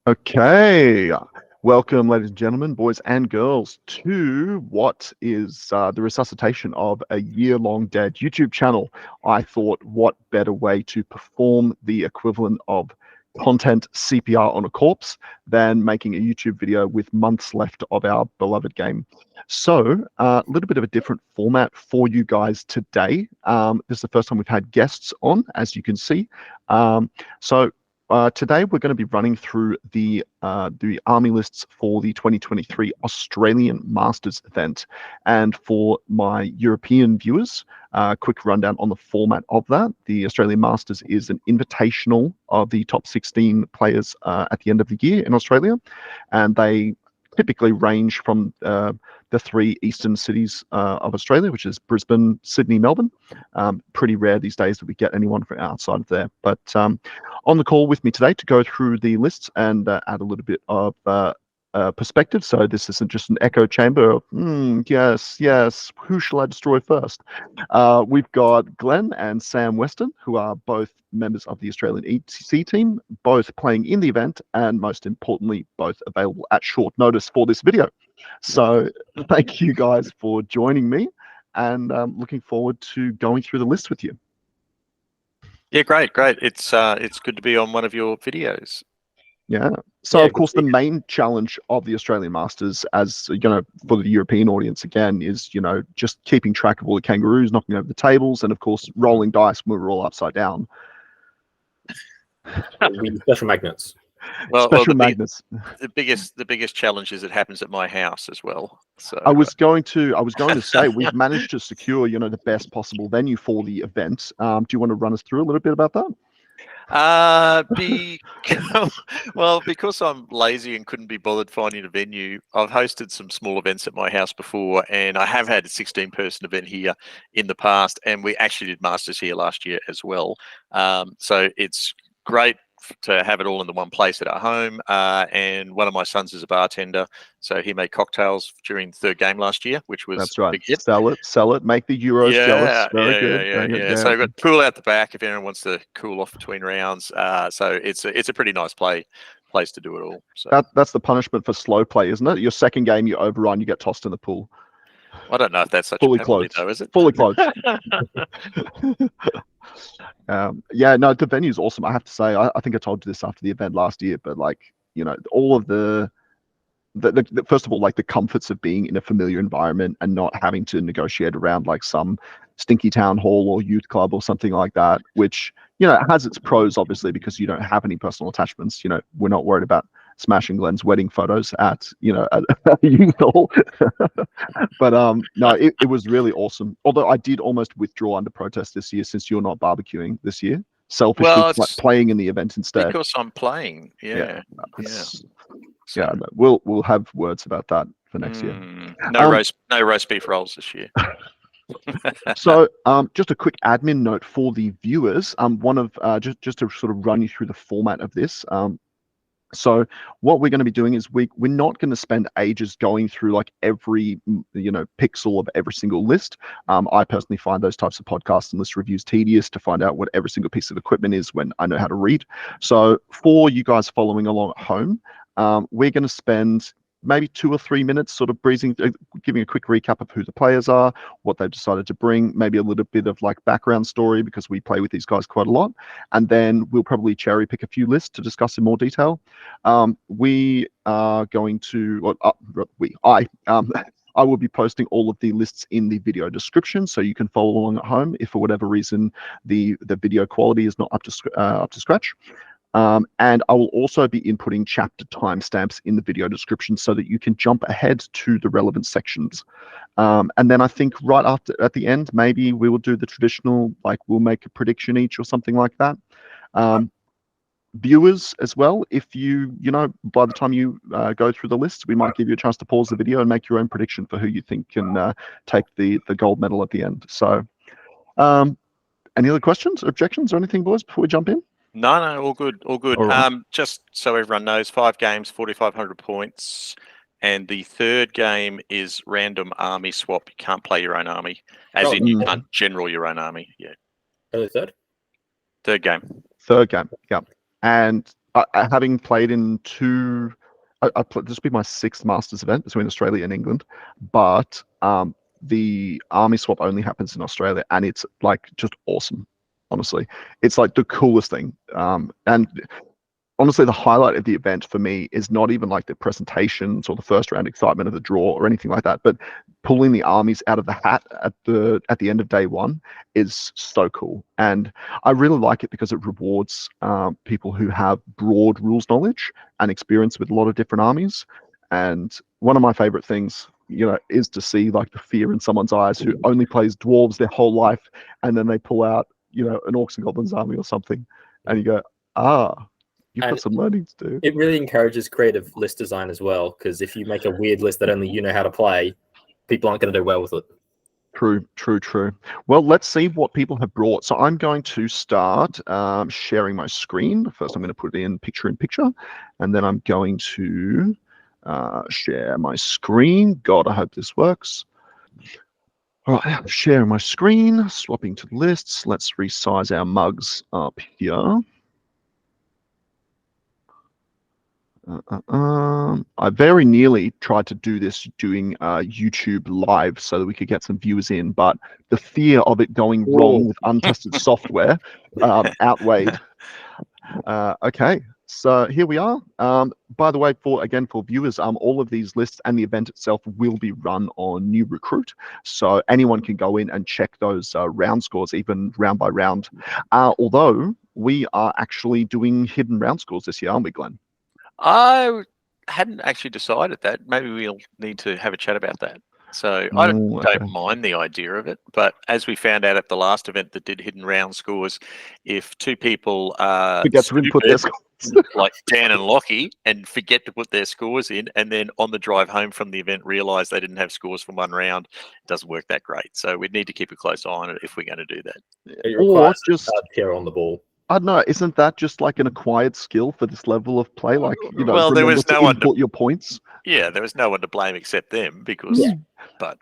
Okay, welcome, ladies and gentlemen, boys and girls, to what is the resuscitation of a year-long dead YouTube channel. I thought, what better way to perform the equivalent of content CPR on a corpse than making a YouTube video with months left of our beloved game. So, a little bit of a different format for you guys today. This is the first time we've had guests on, as you can see. Today we're going to be running through the army lists for the 2023 Australian Masters event, and for my European viewers, quick rundown on the format of that. The Australian Masters is an invitational of the top 16 players at the end of the year in Australia, and they typically range from the three eastern cities of Australia, which is Brisbane, Sydney, Melbourne. Pretty rare these days that we get anyone from outside of there. But on the call with me today to go through the lists and add a little bit of perspective. So this isn't just an echo chamber of, yes, who shall I destroy first? We've got Glen and Sam Weston, who are both members of the Australian ETC team, both playing in the event, and most importantly, both available at short notice for this video. So thank you guys for joining me, and looking forward to going through the list with you. Yeah, great. It's good to be on one of your videos. Yeah. So of course the main challenge of the Australian Masters, as you know, for the European audience again, is just keeping track of all the kangaroos, knocking over the tables, and of course rolling dice when we're all upside down. Special magnets. Well, magnets. The biggest challenge is it happens at my house as well. So I was going to say we've managed to secure the best possible venue for the event. Do you want to run us through a little bit about that? Well, because I'm lazy and couldn't be bothered finding a venue, I've hosted some small events at my house before, and I have had a 16-person event here in the past, and we actually did Masters here last year as well. So it's great to have it all in the one place at our home, and one of my sons is a bartender, so he made cocktails during the third game last year, which was that's right. A big hit. Sell it, make the Euros jealous. Very good. Yeah. So I've got pool out the back if anyone wants to cool off between rounds. So it's a pretty nice place to do it all. So that's the punishment for slow play, isn't it? Your second game, you overrun, you get tossed in the pool. I don't know if that's such fully a penalty, clothed, though, is it? Fully clothed. Yeah, no, the venue's awesome. I have to say, I think I told you this after the event last year, but all of the first of all, the comforts of being in a familiar environment and not having to negotiate around some stinky town hall or youth club or something like that, which it has its pros, obviously, because you don't have any personal attachments. We're not worried about smashing Glen's wedding photos at a youth hall. But no, it was really awesome. Although I did almost withdraw under protest this year, since you're not barbecuing this year. Selfishly, playing in the event instead. Because I'm playing. Yeah. We'll have words about that for next year. No roast beef rolls this year. So just a quick admin note for the viewers. Just to sort of run you through the format of this. So what we're going to be doing is we're not going to spend ages going through every pixel of every single list. I personally find those types of podcasts and list reviews tedious to find out what every single piece of equipment is when I know how to read. So for you guys following along at home, we're going to spend maybe 2 or 3 minutes sort of giving a quick recap of who the players are, what they've decided to bring, maybe a little bit of background story, because we play with these guys quite a lot. And then we'll probably cherry pick a few lists to discuss in more detail. We are going to, I will be posting all of the lists in the video description, so you can follow along at home if for whatever reason the video quality is not up to scratch. And I will also be inputting chapter timestamps in the video description so that you can jump ahead to the relevant sections. And then I think right at the end, maybe we will do the traditional, we'll make a prediction each or something like that. Viewers as well, if by the time you go through the list, we might give you a chance to pause the video and make your own prediction for who you think can take the gold medal at the end. So any other questions or objections or anything, boys, before we jump in? No, all good. All right. Just so everyone knows, 5 games, 4,500 points, and the third game is random army swap. You can't play your own army, in you can't general your own army. Yeah. The third? Third game. Yeah. And having played in two, this will be my 6th Masters event between Australia and England, but the army swap only happens in Australia, and it's like just awesome. Honestly, it's like the coolest thing. And honestly, the highlight of the event for me is not even like the presentations or the first round excitement of the draw or anything like that, but pulling the armies out of the hat at the end of day one is so cool. And I really like it because it rewards people who have broad rules knowledge and experience with a lot of different armies. And one of my favorite things, is to see like the fear in someone's eyes who only plays dwarves their whole life, and then they pull out, an Orcs and Goblins army or something, and you go, you've got some learning to do. It really encourages creative list design as well, because if you make a weird list that only you know how to play, people aren't going to do well with it. True. Well, let's see what people have brought. So I'm going to start sharing my screen. First, I'm going to put it in picture, and then I'm going to share my screen. God, I hope this works. All right, I'm sharing my screen, swapping to lists. Let's resize our mugs up here. I very nearly tried to do this doing YouTube live so that we could get some viewers in, but the fear of it going wrong with untested software outweighed. Okay, so here we are. By the way, for viewers, all of these lists and the event itself will be run on New Recruit, so anyone can go in and check those round scores, even round by round. Although we are actually doing hidden round scores this year, aren't we, Glenn? I hadn't actually decided that. Maybe we'll need to have a chat about that. So I don't mind the idea of it, but as we found out at the last event that did hidden round scores, if two people forget to input their scores, like Dan and Lockie, and forget to put their scores in, and then on the drive home from the event realize they didn't have scores from one round, it doesn't work that great. So we'd need to keep a close eye on it if we're going to do that. It requires just care on the ball. I don't know. Isn't that just like an acquired skill for this level of play? Like, well, there was no one to input your points. Yeah, there was no one to blame except them because. But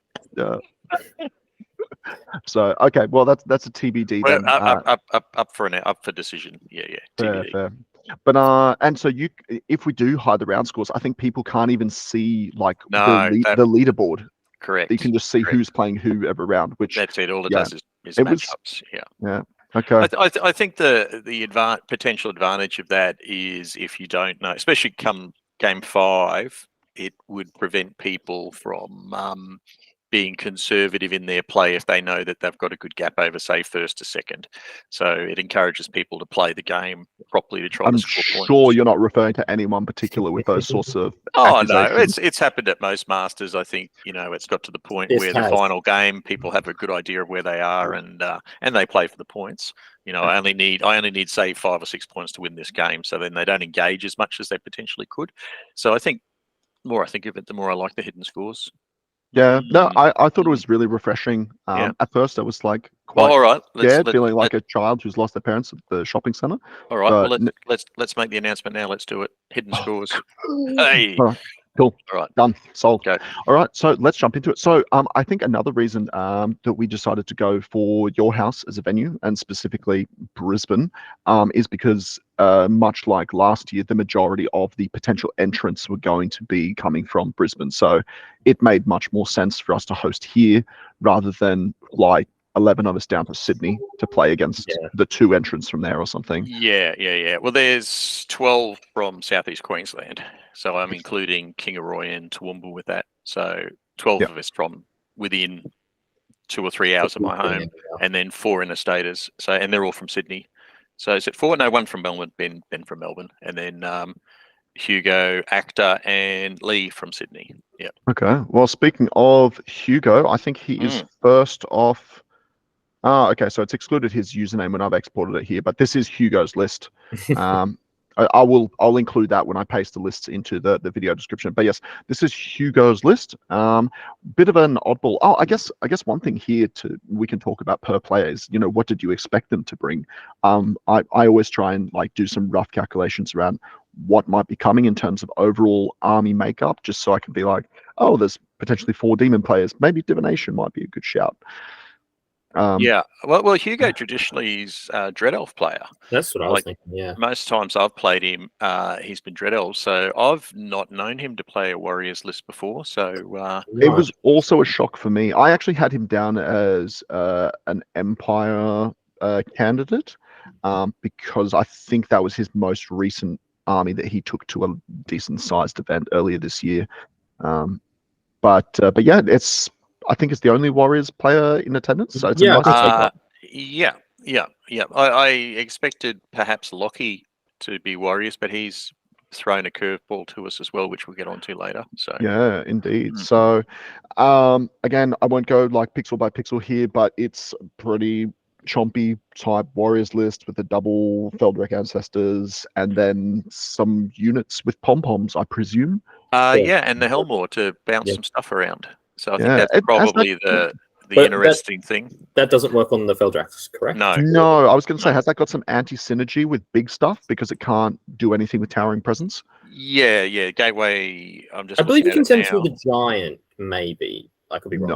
so okay, well that's a TBD then. Up for decision. Yeah, TBD. Fair. But and so if we do hide the round scores, I think people can't even see like the leaderboard. Correct. You can just see who's playing who every round. Which that's it. All it does is matchups. Yeah. Okay. I think the potential advantage of that is if you don't know, especially come game 5, it would prevent people from being conservative in their play if they know that they've got a good gap over, say, first to second. So it encourages people to play the game properly to try to score points. I'm sure you're not referring to anyone particular with those sorts of no, it's happened at most Masters. I think, it's got to the point where the final game, people have a good idea of where they are and they play for the points. I only need, say, 5 or 6 points to win this game. So then they don't engage as much as they potentially could. So I think the more I think of it, the more I like the hidden scores. Yeah, no, I thought it was really refreshing. At first, I was like quite all right. scared, feeling like a child who's lost their parents at the shopping center. All right, well, let's make the announcement now. Let's do it. Hidden scores. Hey. All right. Cool. All right. Done. Sold. Go. All right. So let's jump into it. So I think another reason that we decided to go for your house as a venue, and specifically Brisbane, is because much like last year, the majority of the potential entrants were going to be coming from Brisbane. So it made much more sense for us to host here rather than fly 11 of us down to Sydney to play against the 2 entrants from there or something. Yeah. Well, there's 12 from Southeast Queensland. So I'm including Kingaroy and Toowoomba with that. So 12 of us from within 2 or 3 hours of my home, and then 4 interstaters. So, and they're all from Sydney. So is it 4? No, 1 from Melbourne, Ben from Melbourne, and then Hugo, Actor, and Lee from Sydney. Yeah. Okay. Well, speaking of Hugo, I think he is first off. Okay, so it's excluded his username when I've exported it here, but this is Hugo's list. I'll include that when I paste the lists into the video description. But yes, this is Hugo's list. Bit of an oddball. Oh, I guess one thing here we can talk about per player is, what did you expect them to bring? I always try and like do some rough calculations around what might be coming in terms of overall army makeup, just so I can be like, oh, there's potentially 4 demon players. Maybe divination might be a good shout. Yeah. Well, Hugo traditionally is a Dread Elf player. That's what I was Like, thinking. Yeah. Most times I've played him, he's been Dread Elf. So I've not known him to play a Warriors list before. So It Right. was also a shock for me. I actually had him down as an Empire candidate because I think that was his most recent army that he took to a decent sized event earlier this year. But yeah, I think it's the only Warriors player in attendance, so it's Yeah, a I think so. nice. yeah. I expected perhaps Lockie to be Warriors, but he's thrown a curveball to us as well, which we'll get onto later. So Yeah, indeed. Mm. So, again, I won't go like pixel by pixel here, but it's pretty chompy type Warriors list with the double Feldrek ancestors and then some units with pom-poms, I presume. yeah, and the Helmore to bounce Yeah. some stuff around. So I Yeah, think that's it has probably that- the But interesting thing. That doesn't work on the Feldrax, correct? No. No, I was going to say, No. has that got some anti-synergy with big stuff because it can't do anything with towering presence? Yeah. Gateway. I'm just. I believe you looking can at it send now. through the giant, maybe. I could be wrong.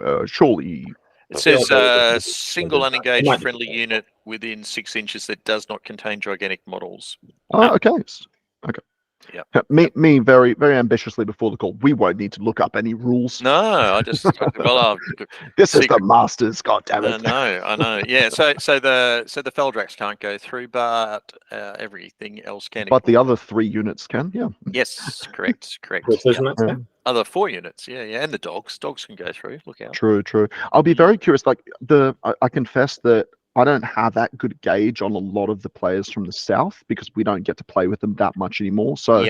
No, surely. It I feel says like it was single it unengaged might be friendly the unit within 6 inches that does not contain gigantic models. Oh, okay. Yep. Me very, very ambitiously before the call. We won't need to look up any rules. No, I just This is the secret- Masters, God damn it. I know. Yeah. So the Feldrax can't go through, but everything else can. But the other 3 units can, yeah. Yes, correct. Which was not Yeah. Other 4 units, yeah, and the dogs can go through. Look out. True. I'll be very curious. Like I confess that I don't have that good gauge on a lot of the players from the south because we don't get to play with them that much anymore. So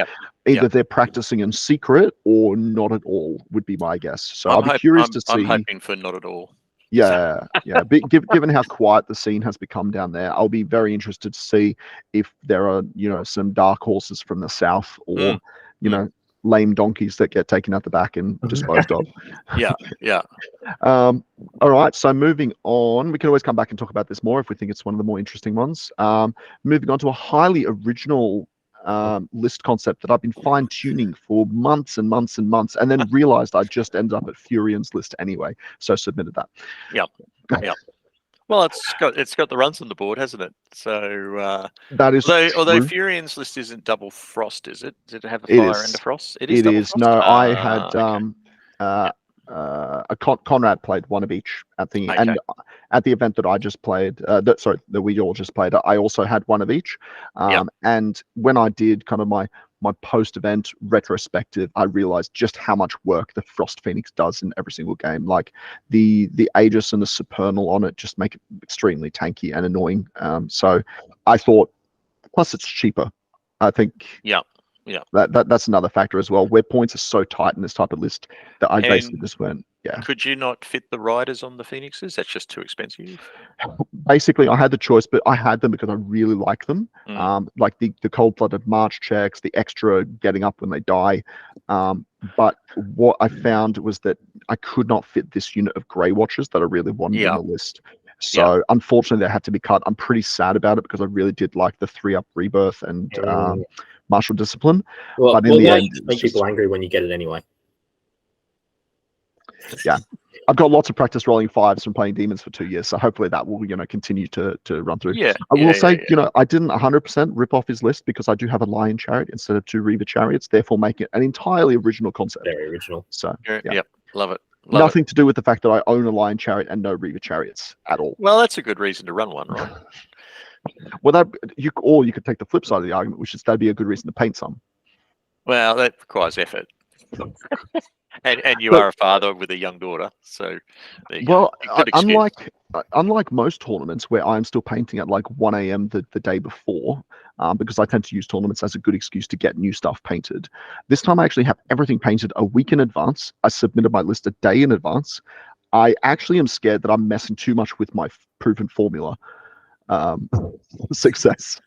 either they're practicing in secret or not at all would be my guess. So I'll be curious to see. I'm hoping for not at all. Yeah. But given how quiet the scene has become down there, I'll be very interested to see if there are, some dark horses from the south or, lame donkeys that get taken out the back and disposed of. Yeah. All right. So moving on, we can always come back and talk about this more if we think it's one of the more interesting ones. Moving on to a highly original list concept that I've been fine tuning for months and months and months, and then realized I just ended up at Furian's list anyway. So submitted that. Yep. Well, it's got the runs on the board, hasn't it? So that is although true. Furian's list isn't double frost, is it? Did it have a It fire is. and a frost? It double is. frost? No, I had okay. Conrad played one of each at the Okay. and at the event that I just played. That we all just played. I also had one of each. And when I did kind of my post-event retrospective, I realized just how much work the Frost Phoenix does in every single game. Like the Aegis and the Supernal on it just make it extremely tanky and annoying. So I thought, plus it's cheaper. I think. Yeah. That's another factor as well, where points are so tight in this type of list that I basically just went, Could you not fit the riders on the Phoenixes? That's just too expensive. Basically, I had the choice, but I had them because I really like them. Like the cold-blooded march checks, the extra getting up when they die. But what I found was that I could not fit this unit of Grey Watchers that I really wanted in the list. So unfortunately, they had to be cut. I'm pretty sad about it because I really did like the 3-up Rebirth and Martial Discipline. Well, but in the end, make people angry when you get it anyway. Yeah, I've got lots of practice rolling 5s from playing demons for 2 years, so hopefully that will continue to run through. I will say I didn't 100% rip off his list because I do have a Lion Chariot instead of 2 Reaver Chariots, therefore making it an entirely original concept. Very original. So love it. Nothing to do with the fact that I own a Lion Chariot and no Reaver Chariots at all. Well, that's a good reason to run one, right? Well, you could take the flip side of the argument, which is that'd be a good reason to paint some. Well, that requires effort. And you are a father with a young daughter, so unlike most tournaments where I'm still painting at like 1 a.m. the day before, because I tend to use tournaments as a good excuse to get new stuff painted. This time I actually have everything painted a week in advance. I submitted my list a day in advance. I actually am scared that I'm messing too much with my proven formula. Success.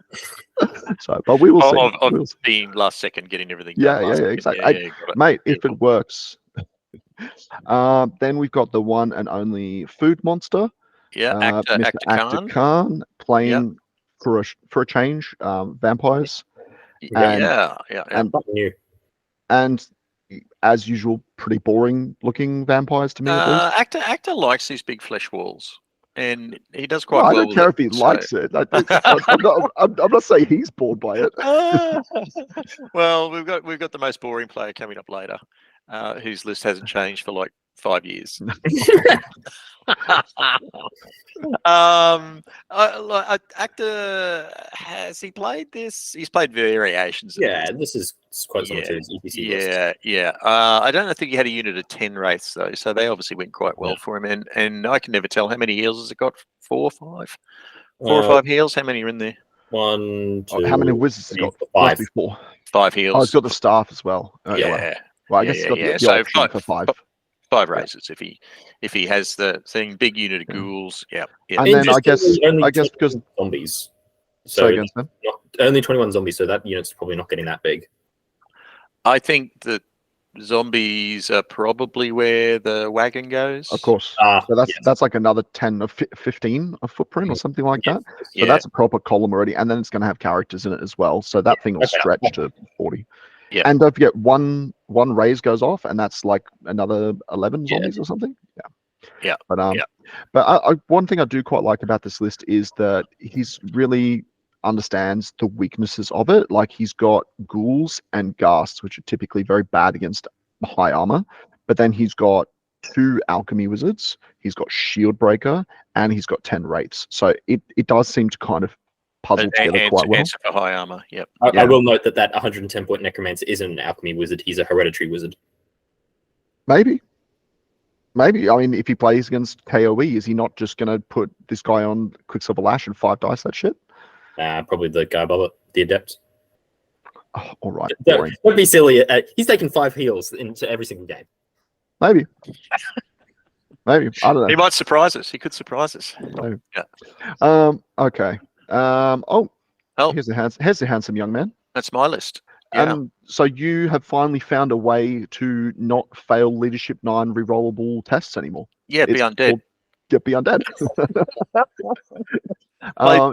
So, but we will see. Of being last second, getting everything done. Yeah, exactly. Mate, if it works. Then we've got the one and only food monster. Yeah, Actor Khan playing for a change. Vampires. And as usual, pretty boring looking vampires to me. At least. Actor likes these big flesh walls. and he does Well, quite I well don't with care it. if he likes it. I'm not saying he's bored by it. Well, we've got the most boring player coming up later, whose list hasn't changed for like 5 years. Actor, has he played this? He's played variations of Yeah, this. this is quite similar to his EPC list. Yeah. I don't think he had a unit of 10 wraiths though, so they obviously went quite well for him. And I can never tell how many heals has it got. 4 or 5, 4 or 5 heals. How many are in there? 1, 2. How many wizards has he got? 5. Must be 4. 5 heals. Oh, he's got the staff as well. Oh, yeah. Well, I guess he's got the option for 5. 5 raises if he has the thing. Big unit of ghouls. Yeah. And then I guess because zombies. So again, only 21 zombies, so that unit's probably not getting that big. I think that zombies are probably where the wagon goes. Of course. So that's like another 10 or 15 of footprint or something like that. So that's a proper column already, and then it's going to have characters in it as well. So that thing will stretch to 40. Yeah. And don't forget, one raise goes off, and that's like another 11 zombies or something. Yeah. But one thing I do quite like about this list is that he's really understands the weaknesses of it. Like he's got ghouls and ghasts, which are typically very bad against high armor. But then he's got 2 alchemy wizards, he's got shield breaker, and he's got 10 wraiths. So it does seem to kind of puzzle together quite well. For high armor. Yep. I will note that 110 point necromancer isn't an alchemy wizard, he's a hereditary wizard. Maybe. I mean, if he plays against KOE, is he not just going to put this guy on Quicksilver Lash and 5 dice that shit? Probably the guy above it, the adept. Oh, all right. Don't be silly. He's taking 5 heals into every single game. Maybe. I don't know. He might surprise us. He could surprise us. Maybe. Yeah. Okay. Here's a handsome young man. That's my list. Yeah. So you have finally found a way to not fail Leadership 9 rerollable tests anymore. Yeah, be undead. Be undead.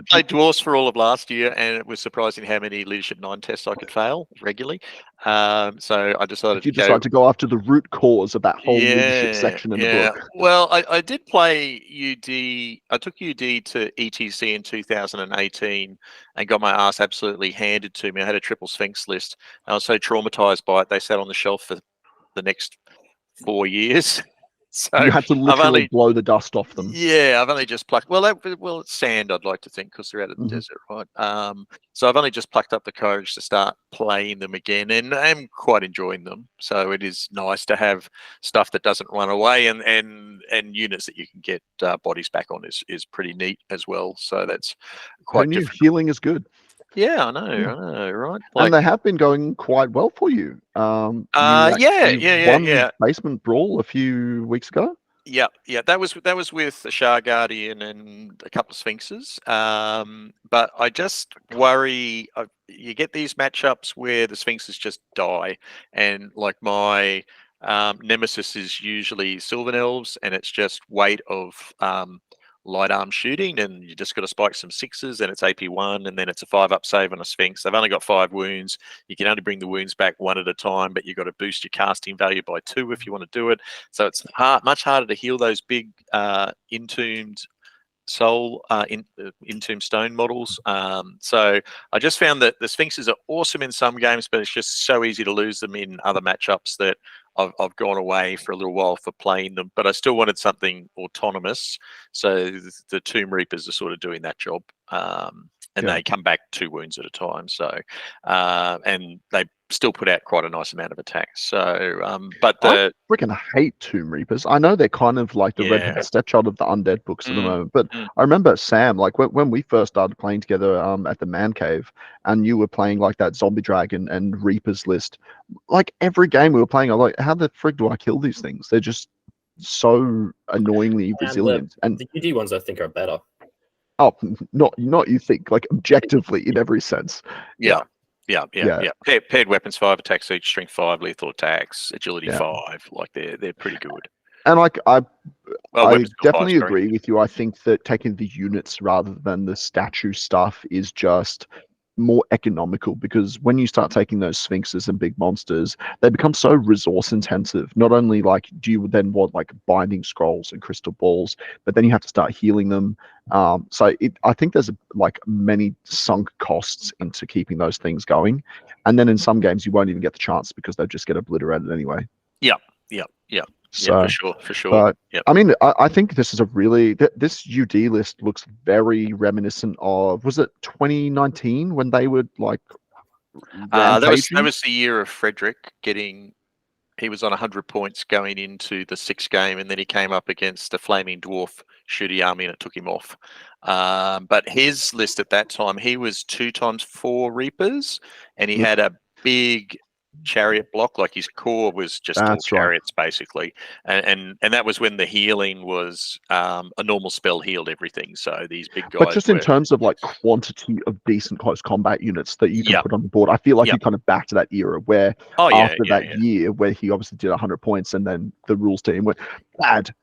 Played dwarfs for all of last year, and it was surprising how many Leadership 9 tests I could fail regularly. So I decided to go after the root cause of that whole leadership section in the book. Well, I did play UD. I took UD to ETC in 2018 and got my ass absolutely handed to me. I had a triple Sphinx list. I was so traumatized by it, they sat on the shelf for the next 4 years. So you had to literally blow the dust off them. Yeah, I've only just plucked. Well, it's sand, I'd like to think, because they're out of the desert, right? So I've only just plucked up the courage to start playing them again, and I'm quite enjoying them. So it is nice to have stuff that doesn't run away, and units that you can get bodies back on is pretty neat as well. So that's quite different. Healing is good. Yeah, I know, right? And they have been going quite well for you. You won Basement Brawl a few weeks ago. Yeah. That was with the Shah Guardian and a couple of Sphinxes. But I just worry you get these matchups where the Sphinxes just die, and like my nemesis is usually Sylvan Elves, and it's just weight of light arm shooting, and you just got to spike some 6s, and it's AP1, and then it's a 5-up save on a Sphinx. They've only got 5 wounds. You can only bring the wounds back 1 at a time, but you've got to boost your casting value by 2 if you want to do it. So it's much harder to heal those big entombed soul entombed stone models. So I just found that the Sphinxes are awesome in some games, but it's just so easy to lose them in other matchups that I've gone away for a little while for playing them, but I still wanted something autonomous. So the Tomb Reapers are sort of doing that job, and they come back 2 wounds at a time. So, and they still put out quite a nice amount of attacks. So, but I freaking hate Tomb Reapers. I know they're kind of like the redheaded stepchild of the undead books at the moment, but I remember Sam, like when we first started playing together at the Man Cave, and you were playing like that Zombie Dragon and Reapers list. Like every game we were playing, I was like, how the frig do I kill these things? They're just so annoyingly resilient. And the UD ones I think are better. Oh, not you think, like objectively in every sense. Yeah. Paired weapons 5 attacks each, strength 5 lethal attacks, agility 5. Like they're pretty good. And like I definitely agree with you. I think that taking the units rather than the statue stuff is just more economical, because when you start taking those sphinxes and big monsters, they become so resource intensive. Not only like do you then want like binding scrolls and crystal balls, but then you have to start healing them. I think there's like many sunk costs into keeping those things going, and then in some games you won't even get the chance because they'll just get obliterated anyway. Yeah. So, for sure. But Yep. I mean, I think this is a really this UD list looks very reminiscent of, was it 2019 when they would like That rampaging? was the year of Frederick getting. He was on 100 points going into the 6th game, and then he came up against a flaming dwarf shooty army, and it took him off. But his list at that time, he was 2x4 Reapers, and he had a big chariot block. Like his core was just all chariots, basically, and that was when the healing was a normal spell healed everything. So these big guys. But just in terms of like quantity of decent close combat units that you can put on the board, I feel like you kind of back to that era where after that year where he obviously did 100 points and then the rules team went bad.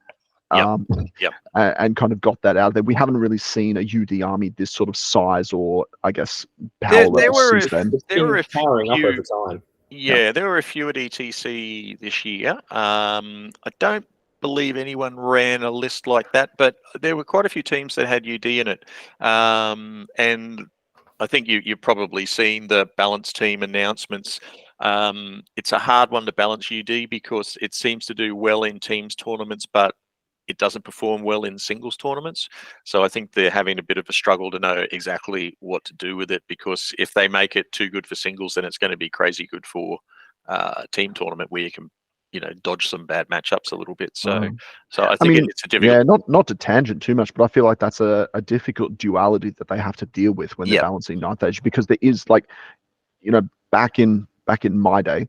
And kind of got that out of there. We haven't really seen a UD army this sort of size, or I guess power level since then. There were a powering up over time. Yeah, there were a few at ETC this year. I don't believe anyone ran a list like that, but there were quite a few teams that had UD in it. And I think you've probably seen the balance team announcements. It's a hard one to balance UD because it seems to do well in teams tournaments, but it doesn't perform well in singles tournaments. So I think they're having a bit of a struggle to know exactly what to do with it, because if they make it too good for singles, then it's going to be crazy good for a team tournament where you can, dodge some bad matchups a little bit. So I think it's a difficult. Yeah, not to tangent too much, but I feel like that's a difficult duality that they have to deal with when they're balancing Ninth Age, because there is like, back in my day,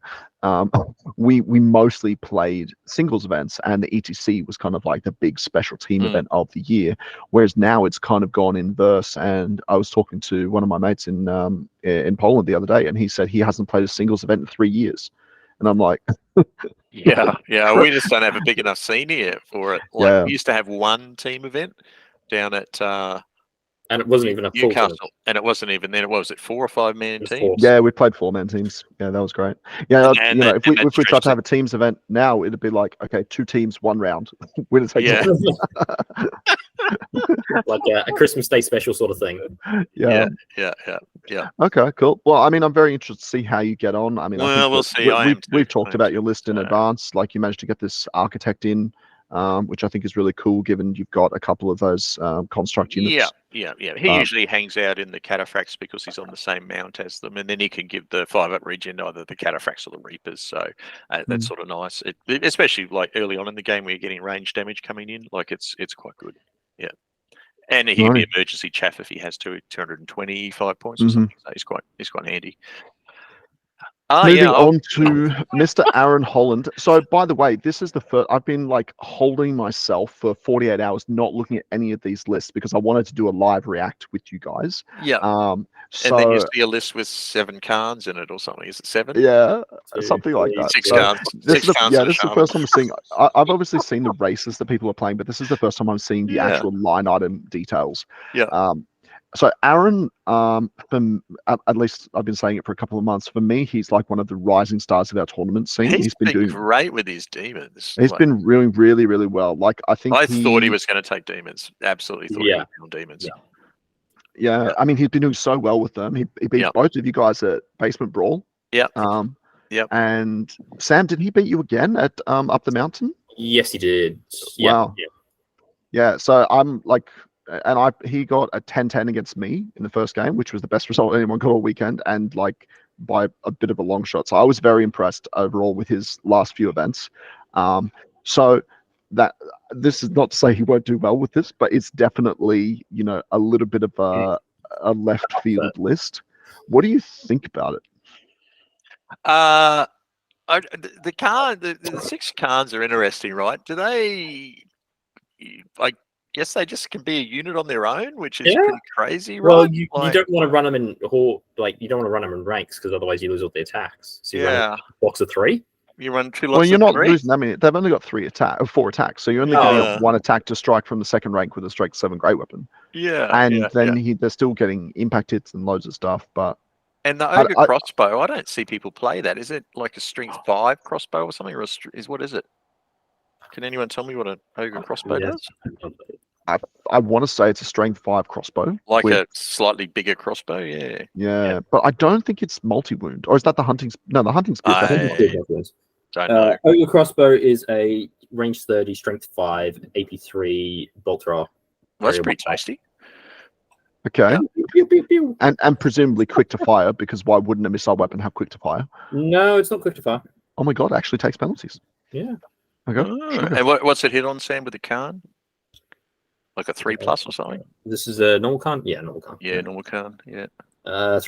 we mostly played singles events, and the ETC was kind of like the big special team event of the year, whereas now it's kind of gone inverse. And I was talking to one of my mates in Poland the other day, and he said he hasn't played a singles event in 3 years, and I'm like yeah, we just don't have a big enough scene here for it. Like we used to have one team event down at and it wasn't even a full Newcastle, team. and it wasn't even then. What was it, 4 or 5 man teams? 4. Yeah, we played 4-man teams. Yeah, that was great. Yeah, if we tried to have a teams event now, it'd be like, okay, 2 teams, 1 round. Winner takes all. Like a Christmas Day special sort of thing. Yeah. Okay, cool. Well, I mean, I'm very interested to see how you get on. I mean, I think we'll see. We've talked about your list in advance. Like, you managed to get this architect in, which I think is really cool, given you've got a couple of those construct units. Yeah. He usually hangs out in the cataphracts because he's on the same mount as them, and then he can give the 5-up regen either the cataphracts or the reapers. So that's sort of nice, especially like early on in the game where you're getting range damage coming in. Like it's quite good. Yeah, and he can be emergency chaff if he has 225 points or something. So he's quite handy. Moving on to Mr. Aaron Holland. So, by the way, this is the first. I've been like holding myself for 48 hours, not looking at any of these lists, because I wanted to do a live react with you guys. Yeah. So, and then you see a list with 7 Khans in it or something. Is it 7? Yeah, something like that. 6 Khans. This is the first time I'm seeing. I've obviously seen the races that people are playing, but this is the first time I'm seeing the actual line item details. Yeah. So Aaron, at least I've been saying it for a couple of months. For me, he's like one of the rising stars of our tournament scene. He's been doing great with his demons. He's been really, really, really well. Like I thought he was going to take demons. Absolutely thought he was on demons. Yeah. I mean, he's been doing so well with them. He beat both of you guys at Basement Brawl. Yeah. And Sam, did he beat you again at Up the Mountain? Yes, he did. Wow. Yeah. So I'm like. And he got a 10-10 against me in the first game, which was the best result anyone got all weekend, and like by a bit of a long shot. So I was very impressed overall with his last few events. So that this is not to say he won't do well with this, but it's definitely, a little bit of a left field list. What do you think about it? The 6 Khans are interesting, right? Do they guess they just can be a unit on their own, which is pretty crazy, right? Well, you don't want to run them in you don't want to run them in ranks, because otherwise you lose all the attacks. So you run a box of 3. You run 2 lots Well, you're of not 3? losing that many. They've only got 4 attacks, so you're only getting Yeah. 1 attack to strike from the second rank with a strength 7 great weapon. Yeah. And yeah, then yeah. they're still getting impact hits and loads of stuff. But And the I, ogre I, crossbow, I don't see people play that. Is it like a strength 5 crossbow or something, or what is it? Can anyone tell me what an ogre crossbow Yeah. does? I want to say it's a strength 5 crossbow. Like with, a slightly bigger crossbow, yeah. yeah, but I don't think it's multi-wound. Or is that the hunting? No, the hunting spear. Don't know. Ogre crossbow is a range 30, strength 5, AP3 bolt thrower. Well, that's pretty tasty. Okay. Pew, pew, pew, pew. And presumably quick to fire, because why wouldn't a missile weapon have quick to fire? No, it's not quick to fire. Oh my god, it actually takes penalties. Yeah. Okay. Oh, and what's it hit on, Sam, with the Khan? Like a 3+ or something? This is a normal Khan? Yeah, normal Khan. Yeah, normal Khan, yeah. 3+.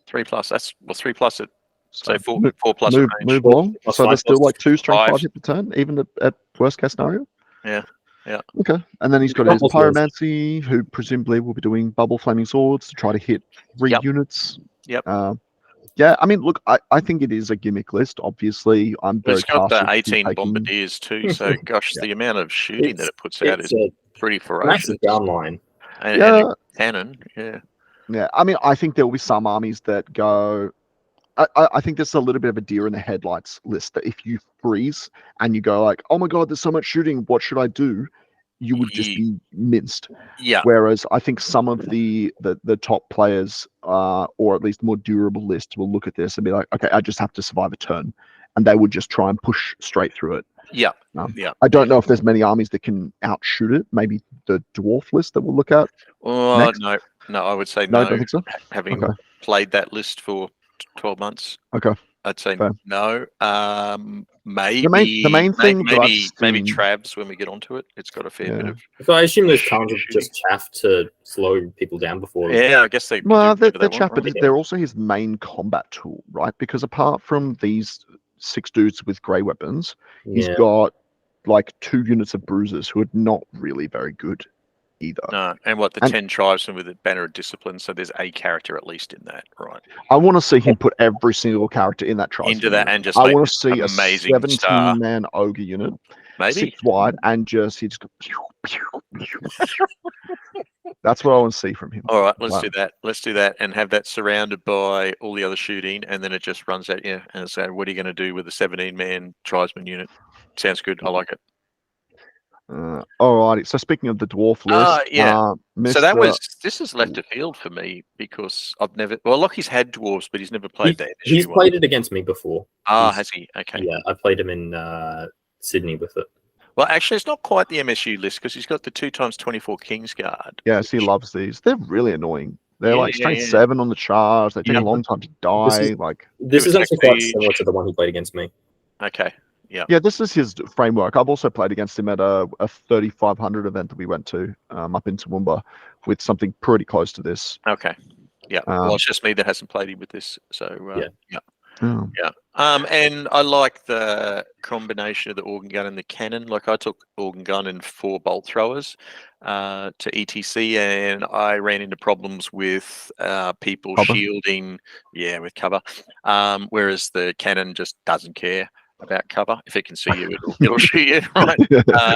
3+, that's, well, 3+ at, So say 4+ move, range. move along. Plus So 5 there's still plus like 2 strength 5. 5 hit per turn, even at worst case scenario. Yeah. Okay. And then he's got his Doubles pyromancy, who presumably will be doing bubble flaming swords to try to hit 3 Yep. units. Yep. Yeah, I mean, look, I think it is a gimmick list. Obviously, I'm very It's got the partial to 18 taking- bombardiers too, so gosh, Yeah. the amount of shooting that it puts out is It's a pretty ferocious. massive downline. And Yeah. a cannon, yeah. Yeah, I mean, I think there will be some armies that go. I think this is a little bit of a deer in the headlights list. That if you freeze and you go like, "Oh my god, there's so much shooting. What should I do?" You would just be minced. Yeah. Whereas I think some of the top players, or at least more durable lists, will look at this and be like, "Okay, I just have to survive a turn," and they would just try and push straight through it. Yeah. I don't know if there's many armies that can outshoot it. Maybe the dwarf list that we'll look at. Oh, Next? no, I would say No, I no. don't think so. Having Okay. played that list for 12 months, Okay. I'd say Fair. no. Maybe the main thing that I've maybe seen- Travs when we get onto it. It's got a fair bit Yeah. of. So I assume those Khans are Shooting. just chaff to slow people down before. Yeah, I guess they. Well, do whatever they're they chaff, want, but right? they're also his main combat tool, right? Because apart from these 6 dudes with grey weapons, he's Yeah. got like 2 units of bruisers who are not really very good either. No, and what the And- 10 tribesmen with the banner of discipline. So there's a character at least in that, right? I want to see him put every single character in that tribesman Into that unit. and just I make want this to see a amazing star. 17-man ogre unit, Maybe. 6 wide, and just he just go, pew, pew, pew. That's what I want to see from him. All right, let's Wow. do that. Let's do that and have that surrounded by all the other shooting, and then it just runs at you. And so, what are you going to do with a 17-man tribesman unit? Sounds good. I like it. Alrighty. So speaking of the dwarf list, yeah. So that Mr. was this is left of field for me because I've never. Well, Lockie's had dwarves, but he's never played that. He's played it against me before. Ah, he's- has he? Okay. Yeah, I played him in Sydney with it. Well, actually, it's not quite the MSU list because he's got the 2x24 Kingsguard. Yes, he loves these. They're really annoying. They're Yeah, like yeah, strength yeah. 7 on the charge. They take Yeah. a long time to die. This is Give us actually a quite page. similar to the one he played against me. Okay. Yeah. Yeah, this is his framework. I've also played against him at a 3,500 event that we went to up in Toowoomba with something pretty close to this. Okay. Yeah. Well, it's just me that hasn't played him with this. So yeah. Oh. Yeah. And I like the combination of the organ gun and the cannon. Like I took organ gun and 4 bolt throwers to ETC, and I ran into problems with people Cover? shielding, with cover. Whereas the cannon just doesn't care about cover. If it can see you, it'll shoot you, right?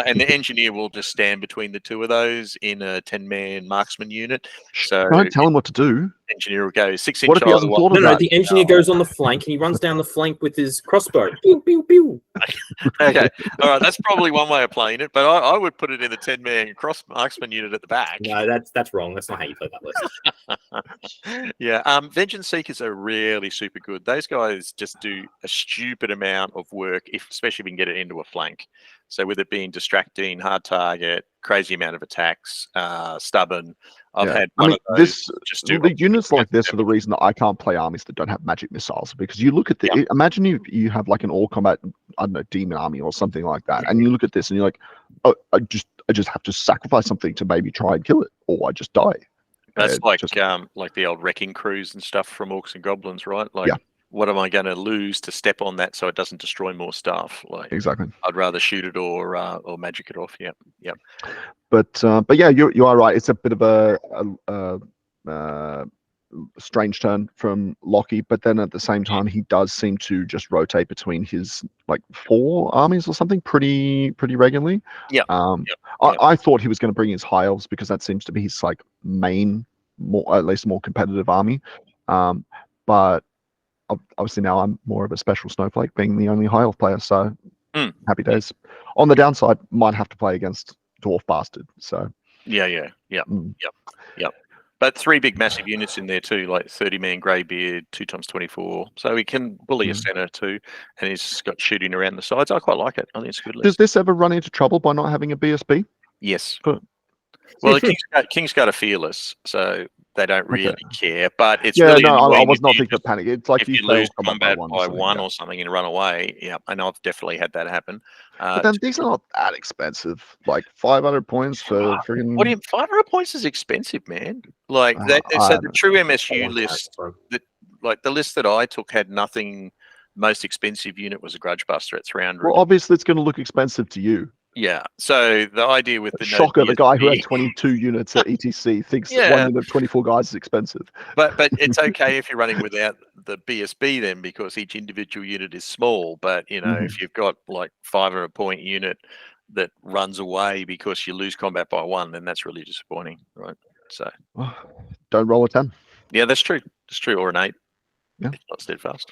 And the engineer will just stand between the 2 of those in a 10-man marksman unit. So Don't tell him what to do. engineer will go 6 inch. What if he hasn't thought of No, that? the engineer goes on the flank and he runs down the flank with his crossbow. Pew, pew, pew. Okay, all right, that's probably one way of playing it, but I would put it in the 10-man cross marksman unit at the back. No, that's wrong. That's not how you play that list. Yeah, Vengeance Seekers are really super good. Those guys just do a stupid amount of work, especially if we can get it into a flank. So with it being distracting, hard target, crazy amount of attacks, stubborn. I've had one of those just do the units like this are the reason that I can't play armies that don't have magic missiles, because you look at the imagine you have like an all combat, I don't know, demon army or something like that, and you look at this and you're like, oh, I just have to sacrifice something to maybe try and kill it, or I just die. That's like the old wrecking crews and stuff from Orcs and Goblins, right? Like, what am I going to lose to step on that so it doesn't destroy more stuff? Like, exactly. I'd rather shoot it or magic it off. Yep. But yeah, you are right. It's a bit of strange turn from Lockie, but then at the same time, he does seem to just rotate between his like 4 armies or something pretty regularly. Yeah. I thought he was going to bring his high elves because that seems to be his like main, at least more competitive army. But obviously now I'm more of a special snowflake, being the only high elf player. So happy days. On the downside, might have to play against Dwarf Bastard. So Yep. But 3 big massive units in there too, like 30-man Greybeard, 2x24. So he can bully a center too, and he's got shooting around the sides. I quite like it. I think it's a good list. Does this ever run into trouble by not having a BSB? Yes. Good. Well, King's got a fearless, so they don't really care. But it's Yeah, really no, I annoying was if not you thinking of panic. It's like if you lose combat by or one or something and run away. Yeah, and I've definitely had that happen. But then these are not that expensive. Like 500 points for freaking. What do you? 500 points is expensive, man. Like so the true MSU list, like the list that I took had nothing. Most expensive unit was a Grudge Buster at 300. Well, obviously it's going to look expensive to you. Yeah. So the idea with the shocker, the guy who had 22 units at ETC thinks one unit of 24 guys is expensive. But it's okay if you're running without the BSB then, because each individual unit is small. But you know, if you've got like 500 point unit that runs away because you lose combat by 1, then that's really disappointing, right? So don't roll a 10. Yeah, that's true. That's true. Or an 8. Yeah, it's not steadfast.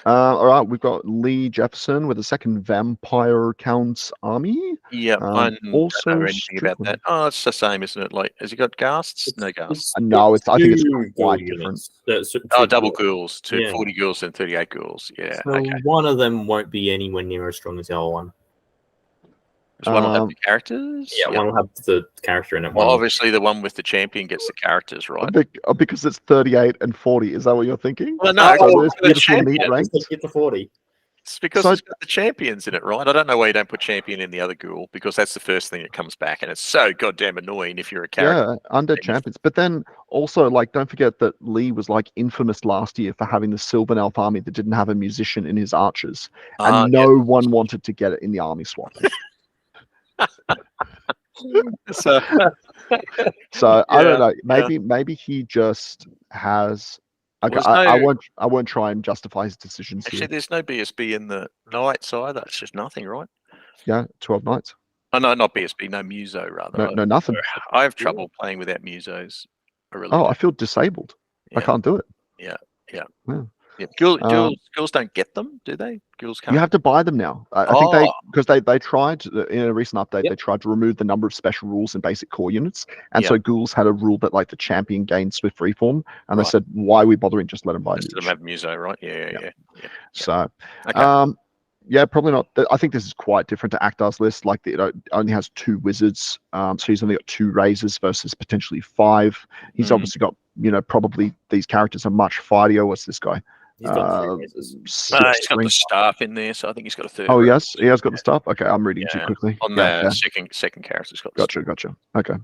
All right, we've got Lee Jefferson with a second Vampire Counts army. Yeah, I also don't know anything about that. Oh, it's the same, isn't it? Like, has he got ghasts? No ghasts. No, I think it's quite different. Double ghouls, 40 ghouls and 38 ghouls. Yeah. So one of them won't be anywhere near as strong as the other one. Does one will have the characters? Yeah, one will have the character in it. Well, obviously the one with the champion gets the characters, right? Because it's 38 and 40. Is that what you're thinking? Well, no, it's the 40. It's because it's got the champions in it, right? I don't know why you don't put champion in the other ghoul, because that's the first thing that comes back, and it's so goddamn annoying if you're a character. Yeah, under champions. But then also, like, don't forget that Lee was like infamous last year for having the Sylvan Elf army that didn't have a musician in his archers, and no one wanted to get it in the army swap. So I don't know. Maybe he just has. Okay, I won't try and justify his decisions. Actually, there's no BSB in the Knights either. It's just nothing, right? Yeah, 12 Knights. Oh no, not BSB. No Muso, rather. No, nothing. I have trouble playing without Musos. I feel disabled. I can't do it. Yeah. Ghouls don't get them, do they? Ghouls can't. You have to buy them now. I think because they tried in a recent update. They tried to remove the number of special rules in basic core units, and so ghouls had a rule that like the champion gained swift reform, and they said, "Why are we bothering? Just let them buy." Just let them have Muso, right? Yeah. So, yeah, probably not. I think this is quite different to Akdar's list. Like it only has 2 wizards, so he's only got 2 razors versus potentially 5. He's obviously got, probably these characters are much fightier. What's this guy? He's got 3 razors. He's got the staff in there, so I think he's got a 3rd. Oh, yes, he has got the staff. Okay, I'm reading too quickly. On the second character, it's got. Gotcha. Okay,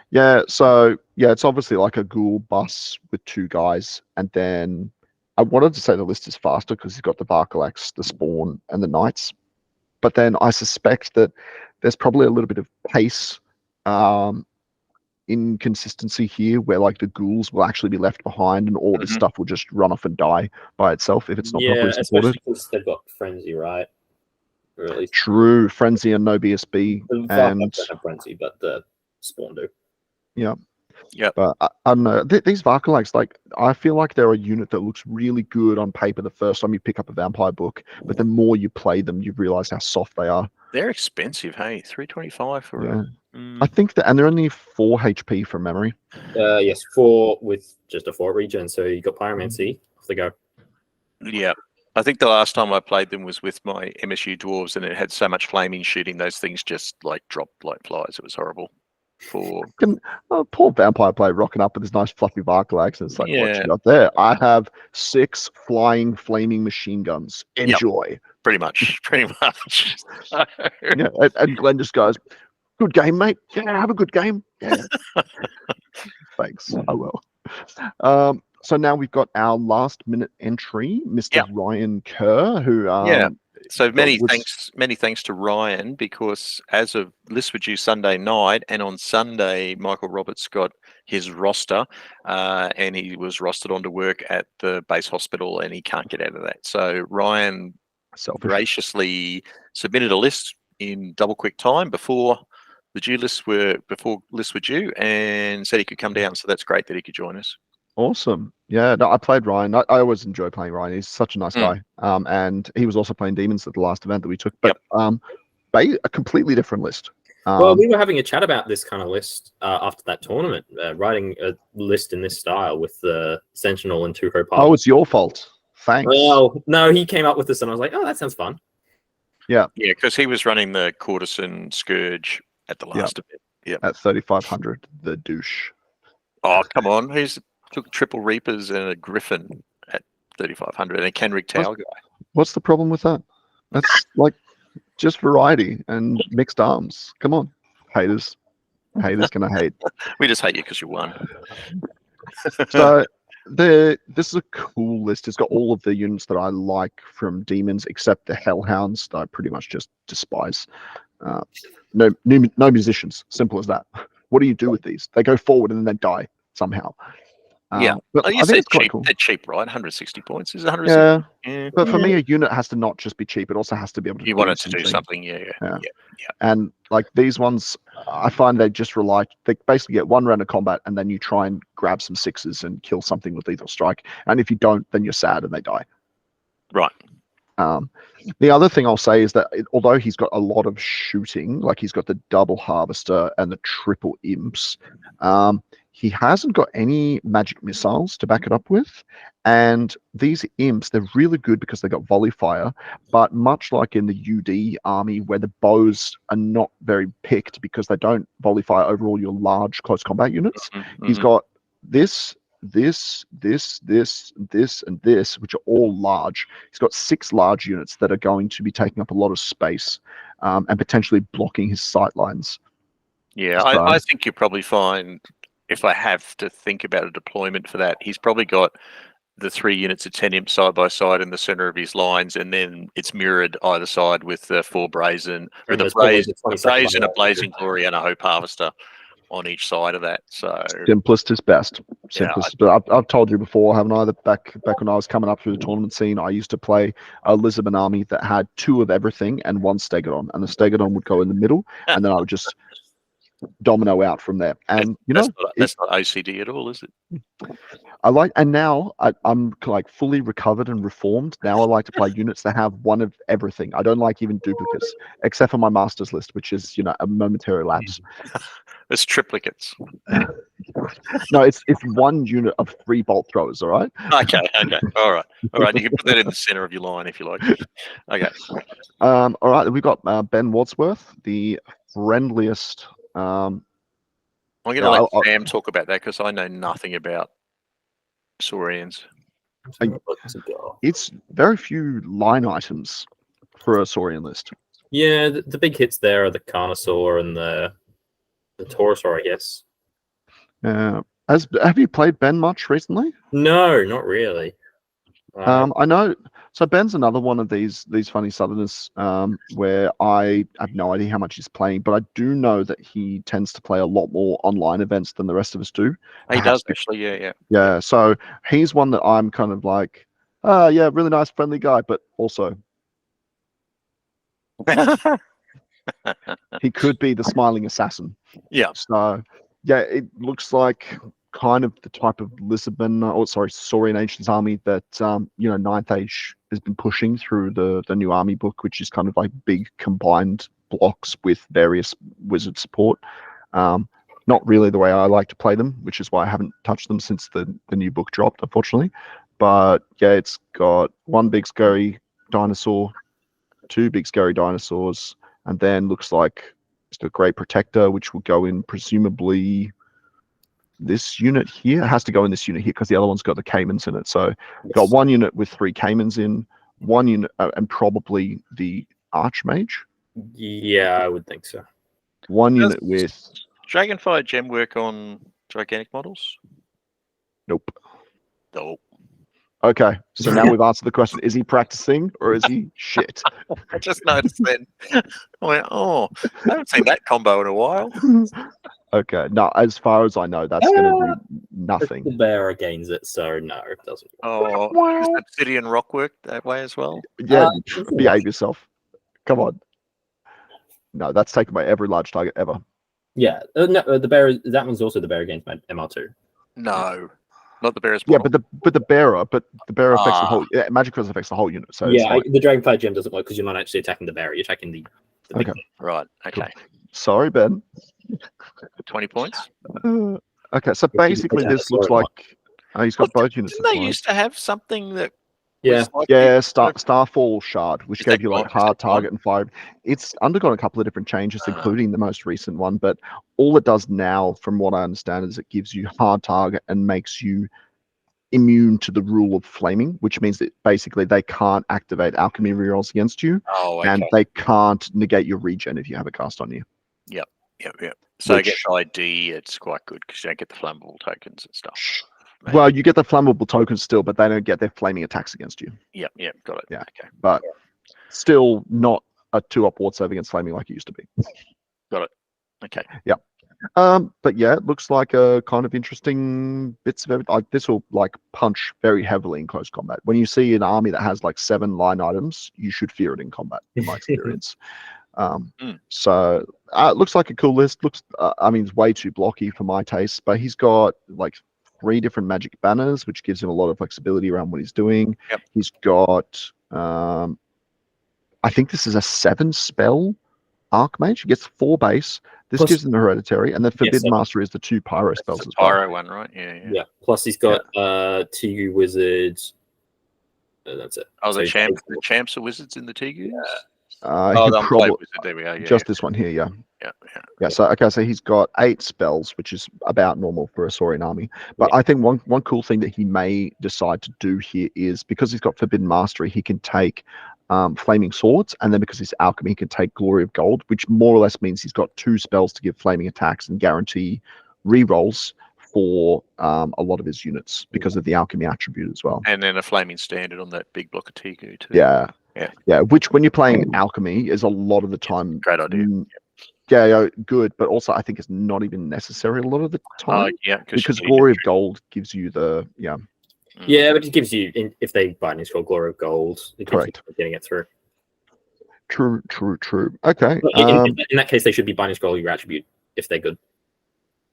yeah. So it's obviously like a ghoul bus with 2 guys, and then I wanted to say the list is faster because he's got the Varkalax, the Spawn, and the Knights, but then I suspect that there's probably a little bit of pace inconsistency here, where like the ghouls will actually be left behind and all this stuff will just run off and die by itself if it's not properly supported. Especially because they've got Frenzy, right? Or at least True, Frenzy and no BSB. And don't have Frenzy, but the Spawn do. Yeah, but I don't know. These Varkalax, like, I feel like they're a unit that looks really good on paper the first time you pick up a vampire book, but the more you play them, you realize how soft they are. They're expensive, hey, 325 for I think that, and they're only 4 HP from memory. Yes, 4 with just a 4 regen. So you got Pyromancy. Off they go. Yeah, I think the last time I played them was with my MSU dwarves, and it had so much flaming shooting, those things just like dropped like flies. It was horrible. Poor vampire player rocking up with his nice fluffy Varkalax, and it's like, what you got there? I have 6 flying flaming machine guns. Enjoy. Pretty much. And Glenn just goes, "Good game, mate. Yeah, have a good game." Yeah. Thanks. I will. So now we've got our last minute entry, Mr. Ryan Kerr, who So many was- thanks to Ryan, because as of lists were due Sunday night, and on Sunday Michael Roberts got his roster, and he was rostered onto work at the base hospital, and he can't get out of that. So Ryan selfish. graciously submitted a list in double quick time before lists were due, and said he could come down. So that's great that he could join us. Awesome. Yeah, no, I played Ryan. I always enjoy playing Ryan. He's such a nice guy. And he was also playing Demons at the last event that we took. But a completely different list. Well, we were having a chat about this kind of list after that tournament, writing a list in this style with the Sentinel and two Hope. Oh, it's your fault. Thanks. Well, no, he came up with this, and I was like, oh, that sounds fun. Yeah, because he was running the Courtesan Scourge at the last event. Yeah, at 3,500, the douche. Oh, come on. He's took triple Reapers and a Griffin at 3,500 and a Kenrick Tower guy. What's the problem with that? That's like just variety and mixed arms. Come on, haters. Haters gonna hate. We just hate you because you won. So this is a cool list. It's got all of the units that I like from Demons, except the Hellhounds that I pretty much just despise. No musicians. Simple as that. What do you do with these? They go forward and then they die somehow. But you I think said it's quite cheap. cool. They're cheap, right? 160 points. Is it 160? Yeah. But for me, a unit has to not just be cheap; it also has to be able to. You want it to do something, yeah. And like these ones, I find they just rely. They basically get one round of combat, and then you try and grab some sixes and kill something with lethal strike. And if you don't, then you're sad and they die. Right. The other thing I'll say is that although he's got a lot of shooting, like he's got the double harvester and the triple imps, he hasn't got any magic missiles to back it up with. And these imps, they're really good because they got volley fire, but much like in the UD army where the bows are not very picked because they don't volley fire over all your large close combat units, he's got this, and this, which are all large. He's got 6 large units that are going to be taking up a lot of space and potentially blocking his sight lines. Yeah, so, I think you'll probably find, if I have to think about a deployment for that, he's probably got the 3 units of 10 imps side by side in the center of his lines, and then it's mirrored either side with the 4 brazen, or the brazen, a blazing glory, and a hope harvester on each side of that. So simplest is best. Simplest. But I've told you before, haven't I, that back when I was coming up through the tournament scene, I used to play a Lisbon army that had 2 of everything and 1 Stegodon, and the Stegodon would go in the middle, and then I would just domino out from there. And that's not OCD at all, is it? I like, and now I'm like fully recovered and reformed. Now I like to play units that have 1 of everything. I don't like even duplicates, except for my masters list, which is a momentary lapse. It's triplicates. No, it's 1 unit of 3 bolt throwers. All right. Okay. All right. You can put that in the center of your line if you like. Okay. All right. We've got Ben Wadsworth, the friendliest. I'm going to let Sam talk about that because I know nothing about Saurians. It's very few line items for a Saurian list. Yeah, the big hits there are the Carnosaur and the Taurosaur, I guess. Have you played Ben much recently? No, not really. I know. So Ben's another one of these funny Southerners where I have no idea how much he's playing, but I do know that he tends to play a lot more online events than the rest of us do. He does actually, yeah. Yeah, so he's one that I'm kind of like, yeah, really nice, friendly guy, but also he could be the smiling assassin. Yeah. So yeah, it looks like kind of the type of Saurian Ancients army that Ninth Age has been pushing through the new army book, which is kind of like big combined blocks with various wizard support. Not really the way I like to play them, which is why I haven't touched them since the new book dropped, unfortunately. But yeah, it's got 1 big scary dinosaur, 2 big scary dinosaurs, and then looks like it's got Great Protector, which will go in presumably this unit here. It has to go in this unit here because the other one's got the Caimans in it. So got 1 unit with 3 Caimans in, 1 unit, and probably the Archmage. Yeah, I would think so. 1 unit with Dragonfire Gem work on gigantic models? Nope. No. Okay, so now we've answered the question: is he practicing or is he shit? I just noticed then. I went, oh, I haven't seen that combo in a while. Okay, no, as far as I know, that's going to do The nothing. bearer gains it, so no, it doesn't. Oh, does Obsidian Rock work that way as well? Yeah, it's behave yourself. Come on. No, that's taken by every large target ever. Yeah, no, the bearer. That one's also the bearer gains MR2. No, not the bearer's Yeah, model. but the bearer affects the Ah. whole. Yeah, magic resist affects the whole unit. So Yeah, it's like, the Dragonfire gem doesn't work because you're not actually attacking the bearer. You're attacking the big okay, Right. Okay. sorry, Ben. 20 points. Okay, so basically this looks like he's got both units. Didn't they used to have something that Yeah. was like Yeah, Starfall Shard, which Is gave that you like gone? Is hard that gone? target and fire. It's undergone a couple of different changes, Ah. including the most recent one. But all it does now, from what I understand, is it gives you hard target and makes you immune to the rule of flaming, which means that basically they can't activate alchemy rerolls against you, Oh, okay. and they can't negate your regen if you have a cast on you. Yep. So I guess Which- ID, it's quite good because you don't get the flammable tokens and stuff. Maybe. Well, you get the flammable tokens still, but they don't get their flaming attacks against you. Yep, got it. Yeah. Okay. But still not a 2-up ward save against flaming like it used to be. Got it. Okay. Yeah. But yeah, it looks like a kind of interesting bits of everything. Like this will like punch very heavily in close combat. When you see an army that has like 7 line items, you should fear it in combat, in my experience. So it looks like a cool list. Looks, I mean, it's way too blocky for my taste, but he's got like 3 different magic banners, which gives him a lot of flexibility around what he's doing. Yep. He's got, I think this is a 7 spell Archmage. He gets 4 base. This Plus- gives him the hereditary, and the Forbidden seven. Master is the 2 pyro That's spells the as well. pyro one, right? Yeah. Plus he's got Tegu Wizard. That's it. Oh, So the he's champs are wizards in the Tegus? He the probably wizard. There we go. Yeah. just this one here, yeah. Yeah. So okay, so he's got 8 spells, which is about normal for a Saurian army. But I think one cool thing that he may decide to do here is because he's got Forbidden Mastery, he can take Flaming Swords, and then because he's alchemy, he can take Glory of Gold, which more or less means he's got 2 spells to give flaming attacks and guarantee rerolls for a lot of his units because of the alchemy attribute as well. And then a flaming standard on that big block of Tegu too. Yeah. Which when you're playing alchemy is a lot of the time great idea. Good, but also I think it's not even necessary a lot of the time. Because you Glory of Gold gives you the Yeah, but it gives you, if they buy an scroll Glory of Gold, it Correct. gives you getting it through. True. Okay. In that case, they should be binding scroll your attribute if they're good.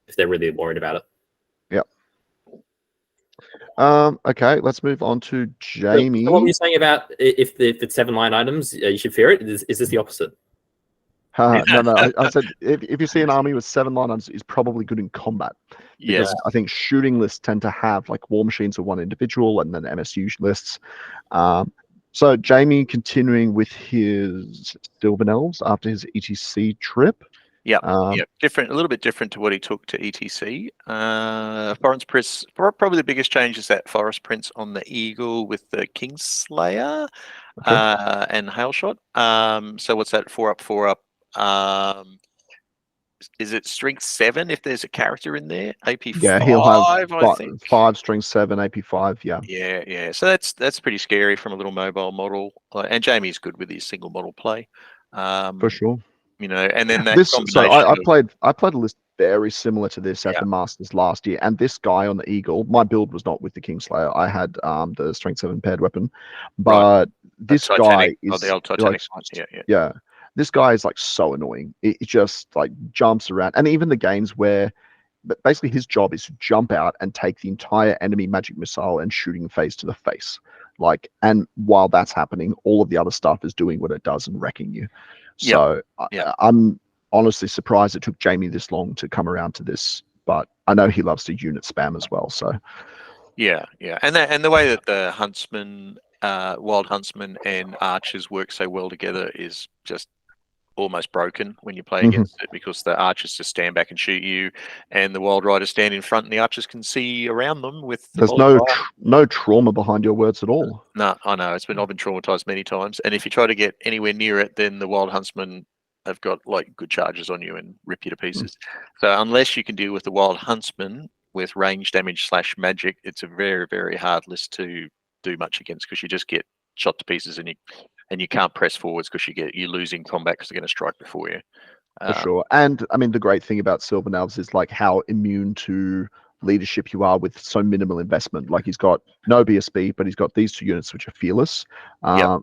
If they're really worried about it. Okay, let's move on to Jamie. So what were you saying about if it's 7 line items, you should fear it? Is this the opposite? No. I said if you see an army with 7 line items, it's probably good in combat. Because I think shooting lists tend to have like war machines of 1 individual and then MSU lists. So Jamie continuing with his Sylvan Elves after his ETC trip. Different, a little bit different to what he took to ETC. Forest Prince, probably the biggest change is that Forest Prince on the Eagle with the Kingslayer and Hailshot. So what's that? 4 up, 4 up. Is it strength 7 if there's a character in there? AP 5. Yeah, he'll have I think 5 strength 7 AP 5. Yeah. So that's pretty scary from a little mobile model. And Jamie's good with his single model play. For sure. And then that So I played a list very similar to this at the Masters last year, and this guy on the Eagle, my build was not with the Kingslayer. I had the strength 7 paired weapon, but this guy is the old Titanic. This guy is like so annoying. It just like jumps around, and even the games where, but basically his job is to jump out and take the entire enemy magic missile and shooting phase to the face. And while that's happening, all of the other stuff is doing what it does and wrecking you. So I'm honestly surprised it took Jamie this long to come around to this, but I know he loves to unit spam as well. So and the way that the huntsman, wild huntsman, and archers work so well together is just almost broken when you play against it, because the archers just stand back and shoot you, and the wild riders stand in front, and the archers can see around them with. There's no trauma behind your words at all. No, I know I've been traumatized many times, and if you try to get anywhere near it, then the wild huntsmen have got like good charges on you and rip you to pieces. So unless you can deal with the wild huntsman with range damage / magic, it's a very, very hard list to do much against because you just get shot to pieces and you can't press forwards because you're losing combat because they're going to strike before you. For sure. And I mean, the great thing about Sylvanelves is like how immune to leadership you are with so minimal investment. Like he's got no BSB, but he's got these 2 units which are fearless.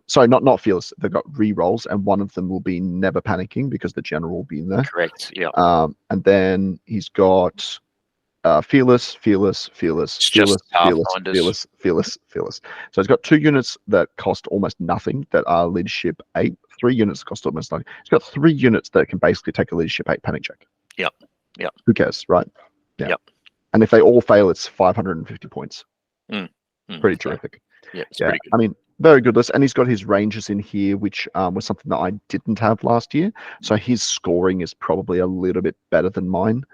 Sorry, not fearless. They've got re-rolls, and one of them will be never panicking because the general will be in there. Correct. Yeah. And then he's got fearless. It's just Pathfinders. So he's got 2 units that cost almost nothing that are leadership 8. 3 units cost almost nothing. He's got 3 units that can basically take a leadership 8 panic check. Yep. Who cares, right? Yeah. Yep. And if they all fail, it's 550 points. Pretty terrific. Yeah, it's pretty good. I mean, very good list. And he's got his ranges in here, which was something that I didn't have last year. So his scoring is probably a little bit better than mine.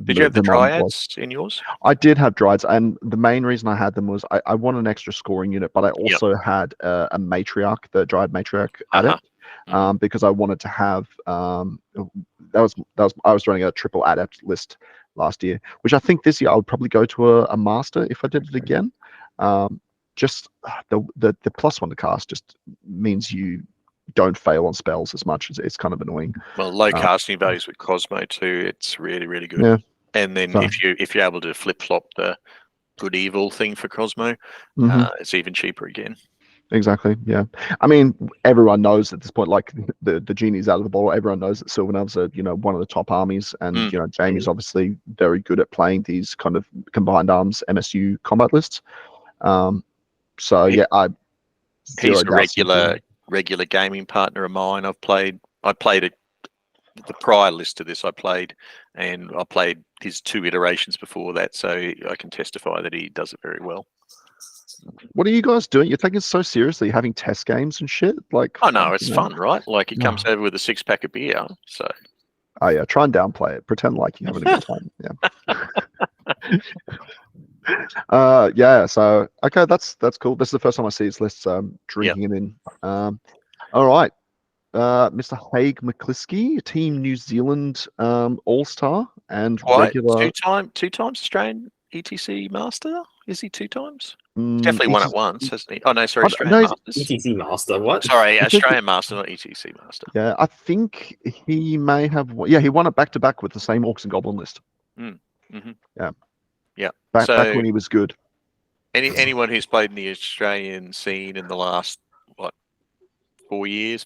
Did you have the Dryads in yours? I did have Dryads, and the main reason I had them was I want an extra scoring unit, but I also had a Matriarch, the Dryad Matriarch Adept, because I wanted to have I was running a triple Adept list last year, which I think this year I would probably go to a Master if I did it again. Just the +1 to cast just means you don't fail on spells as much. It's kind of annoying. Well, low casting values with Cosmo too. It's really, really good. Yeah. And then if you're able to flip flop the good evil thing for Cosmo, it's even cheaper again. Exactly. Yeah. I mean, everyone knows at this point, like the genie's out of the bottle. Everyone knows that Sylvanelves are, one of the top armies, and Jamie's obviously very good at playing these kind of combined arms MSU combat lists. He's a regular gaming partner of mine. I played the prior list to this. I played his 2 iterations before that, so I can testify that he does it very well. What are you guys doing? You're taking it so seriously, having test games and shit. Like, oh no, it's fun, right? Like he comes over with a 6-pack of beer. So, oh yeah, try and downplay it. Pretend like you're having a good time. Yeah. So okay, that's cool. This is the first time I see his list. Drinking it in. All right. Mr. Haig McCliskey, Team New Zealand All-Star and regular. Two times Australian ETC Master. Is he 2 times? Definitely won it once, hasn't he? Oh no, sorry, Australian Masters. ETC Master, what? Sorry, Australian Master, not ETC Master. Yeah, I think he may have. Yeah, he won it back to back with the same Orcs and Goblin list. Yeah. Back when he was good. Anyone who's played in the Australian scene in the last 5 years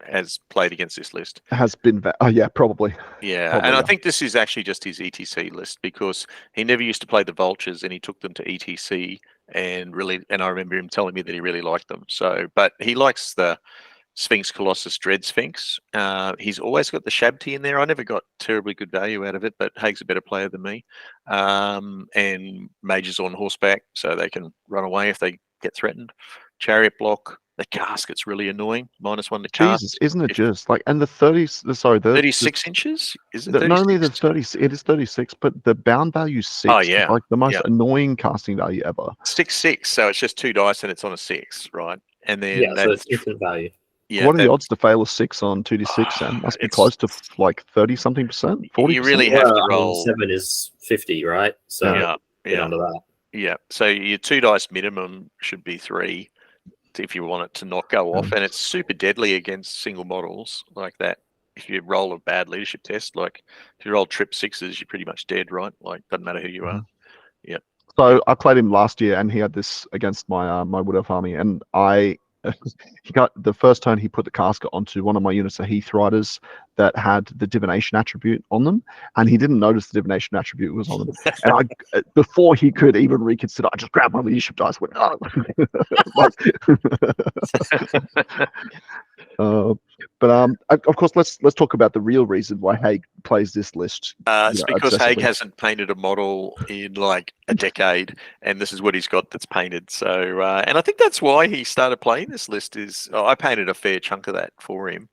has played against this list. Has been probably. Yeah, probably, and I think this is actually just his ETC list because he never used to play the Vultures and he took them to ETC and I remember him telling me that he really liked them. So, but he likes the Sphinx Colossus Dread Sphinx. He's always got the Shabti in there. I never got terribly good value out of it, but Haig's a better player than me. And mages on horseback, so they can run away if they get threatened. Chariot block. The casket's really annoying. -1 to cast. Jesus, isn't it just like, and the 36 inches? Is it 36? Not only the 30, it is 36, but the bound value is 6. Oh yeah, like the most annoying casting value ever. 6/6, so it's just 2 dice and it's on a 6, right? And then so it's different value. Yeah, what are the odds to fail a 6 on 2d6? And must be close to like 30-something%, 40%. You really have to roll. 7 is 50, right? So get under that. Yeah, so your 2 dice minimum should be 3 if you want it to not go off, and it's super deadly against single models like that. If you roll a bad leadership test, like if you roll trip 6s, you're pretty much dead, right? Like doesn't matter who you are. Yeah. So I played him last year, and he had this against my my Wood Elf army, and he got the first turn. He put the casket onto one of my units of Heath Riders that had the divination attribute on them, and he didn't notice the divination attribute was on them. And before he could even reconsider, I just grabbed my leadership dice. Went, of course, let's talk about the real reason why Haig plays this list. It's because Haig hasn't painted a model in like a decade, and this is what he's got that's painted. So, and I think that's why he started playing this list. I painted a fair chunk of that for him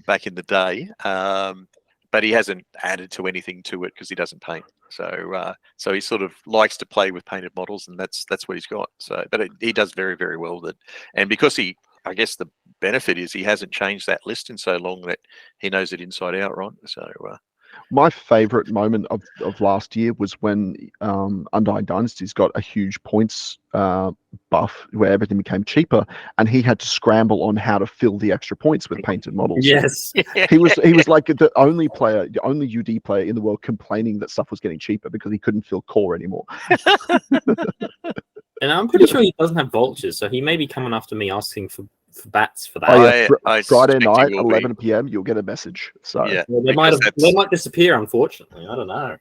back in the day, but he hasn't added to anything to it because he doesn't paint. So, so he sort of likes to play with painted models, and that's what he's got. So, but he does very, very well with it, and because I guess the benefit is he hasn't changed that list in so long that he knows it inside out, right? So, My favorite moment of last year was when Undying Dynasties got a huge points buff where everything became cheaper, and he had to scramble on how to fill the extra points with painted models. Yes. He was like the only UD player in the world complaining that stuff was getting cheaper because he couldn't fill core anymore. And I'm pretty sure he doesn't have vultures, so he may be coming after me asking for bats for that. Oh yeah, I Friday suspect he night, will be. 11 p.m. You'll get a message. So Yeah, Well, because they might disappear, unfortunately. I don't know.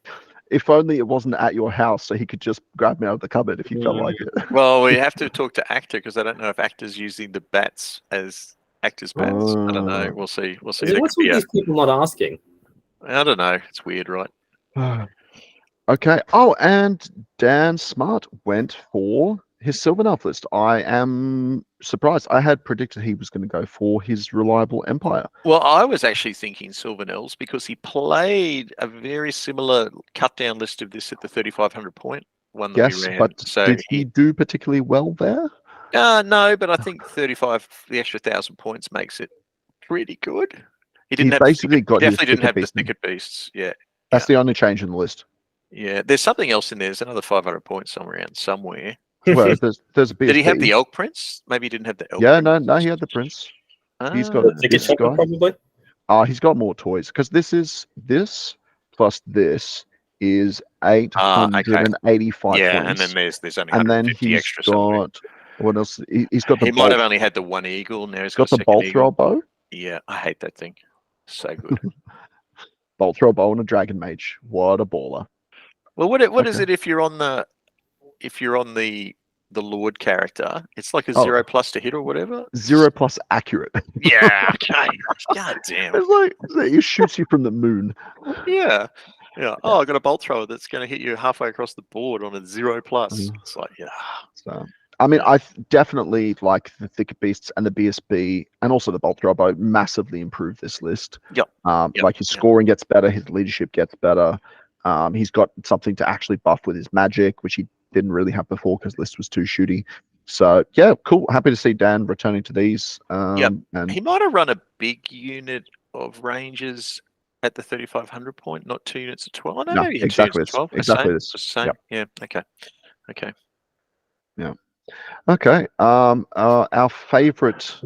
if only it wasn't at your house, so he could just grab me out of the cupboard if he felt like it. Well, we have to talk to Actor because I don't know if Actor's using the bats as Actor's bats. I don't know. We'll see. We'll see. What's with these people not asking? I don't know. It's weird, right? Okay. Oh, and Dan Smart went for his Sylvanelf list. I am surprised. I had predicted he was going to go for his Reliable Empire. Well, I was actually thinking Sylvanels because he played a very similar cut down list of this at the 3,500 point one that we Yes, ran. but So did he do particularly well there? no, but I think 35, the extra 1,000 points makes it pretty good. He didn't have basically got his definitely didn't have the Thicket thicket beasts. Yeah, That's the only change in the list. yeah. There's something else in there. There's another 500 points somewhere around somewhere. Well, there's a bit. Did he have the elk prince? Maybe he didn't have the elk. Yeah, prince. no, he had the prince. He's got Thicket this Shepherd, guy. probably. He's got more toys because this plus this is 885 Yeah, points. and then there's only and then 150 he's extra somewhere. got what else? He's got the He might have only had the one eagle. Now he's got got the a bolt second throw eagle. bow, Yeah, I hate that thing. So good. bolt throw bow, and a dragon mage. What a baller! Well, what is it if you're on the Lord character? It's like a 0+ to hit or whatever. 0+ accurate. Yeah. Okay. God damn. It's like it shoots you from the moon. Yeah. Yeah. Oh, I got a bolt thrower that's going to hit you halfway across the board on a 0+. It's like, yeah. So, I mean, I definitely like the Thicket Beasts and the BSB, and also the Bolt Throw Bow massively improve this list. Yep. Like his scoring gets better, his leadership gets better. He's got something to actually buff with his magic, which he didn't really have before because list was too shooty. So yeah, cool. Happy to see Dan returning to these. And he might have run a big unit of rangers at the 3,500 point, not 2 units of 12. I know he had exactly 2 units of 12. exactly the same. Yep. Yeah. Okay. Yeah. Okay. Our favorite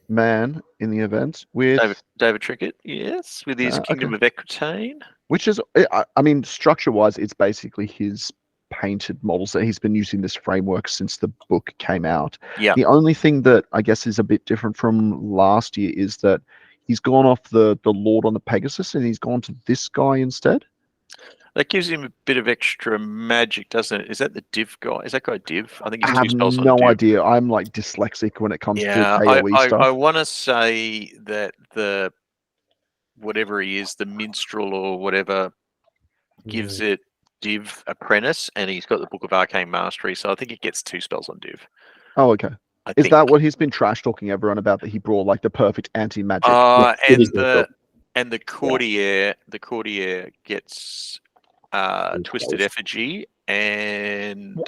man in the event with David Trickett, yes, with his Kingdom of Equitaine. Which is, I mean, structure-wise, it's basically his painted models that he's been using this framework since the book came out. Yeah. The only thing that I guess is a bit different from last year is that he's gone off the Lord on the Pegasus and he's gone to this guy instead. That gives him a bit of extra magic, doesn't it? Is that the div guy? Is that guy div? I think he's I two spells have on no div. idea. I'm like dyslexic when it comes to AoE stuff. I want to say that the whatever he is, the minstrel or whatever, gives it div apprentice, and he's got the Book of Arcane Mastery, so I think it gets 2 spells on div. Oh, okay. Is that what he's been trash talking everyone about, that he brought like the perfect anti-magic? And the courtier gets Twisted Effigy and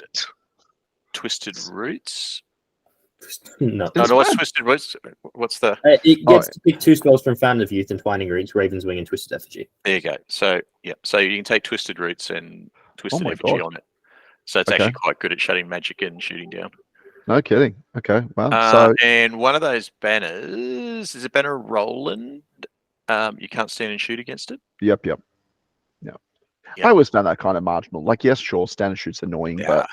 Twisted Roots. No, what's Twisted Roots? What's the? It gets to pick 2 spells from Fountain of Youth and Twining Roots, Raven's Wing, and Twisted Effigy. There you go. So yeah, so you can take Twisted Roots and Twisted Effigy on it. So it's actually quite good at shutting magic and shooting down. No kidding. Okay, wow. And one of those banners is a banner Roland. You can't stand and shoot against it. Yep. I always found that kind of marginal. Like, yes, sure, standard shoot's annoying, but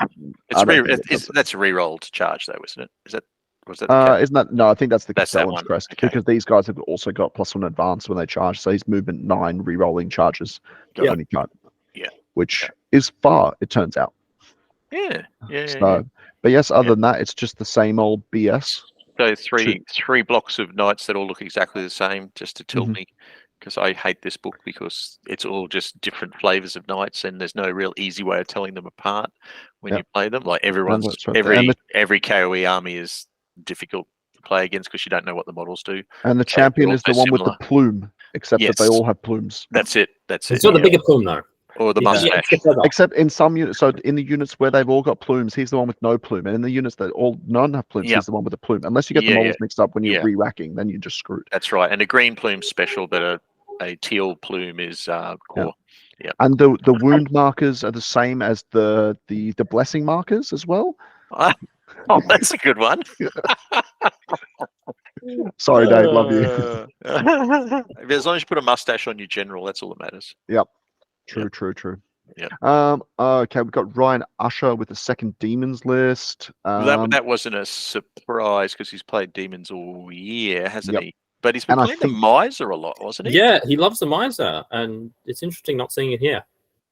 that's a re-rolled charge, though, isn't it? Isn't that? No, I think that's the Castellan's one. crest, Okay. because these guys have also got +1 advance when they charge, so he's movement 9 re-rolling charges when he can't. Yeah, which is far, it turns out. Yeah. But yes, other than that, it's just the same old BS. So three blocks of knights that all look exactly the same, just to tilt me, because I hate this book because it's all just different flavors of knights, and there's no real easy way of telling them apart when you play them. Like every KOE army is difficult to play against because you don't know what the models do. And the champion is the one with the plume, except that they all have plumes. That's it. It's not the bigger plume though. Or the mustache. Except in some units, so in the units where they've all got plumes, he's the one with no plume. And in the units that none have plumes, he's the one with the plume. Unless you get the models mixed up when you're re-racking, then you're just screwed. That's right. And a green plume special, but a teal plume is core. Yeah. And the wound markers are the same as the blessing markers as well. Oh, that's a good one. Sorry, Dave, love you. As long as you put a mustache on your general, that's all that matters. Yep. True. Yep. Okay, we've got Ryan Usher with the second Demons list. That wasn't a surprise because he's played Demons all year, hasn't he? But he's been And playing the Miser a lot, wasn't he? Yeah, he loves the Miser, and it's interesting not seeing it here.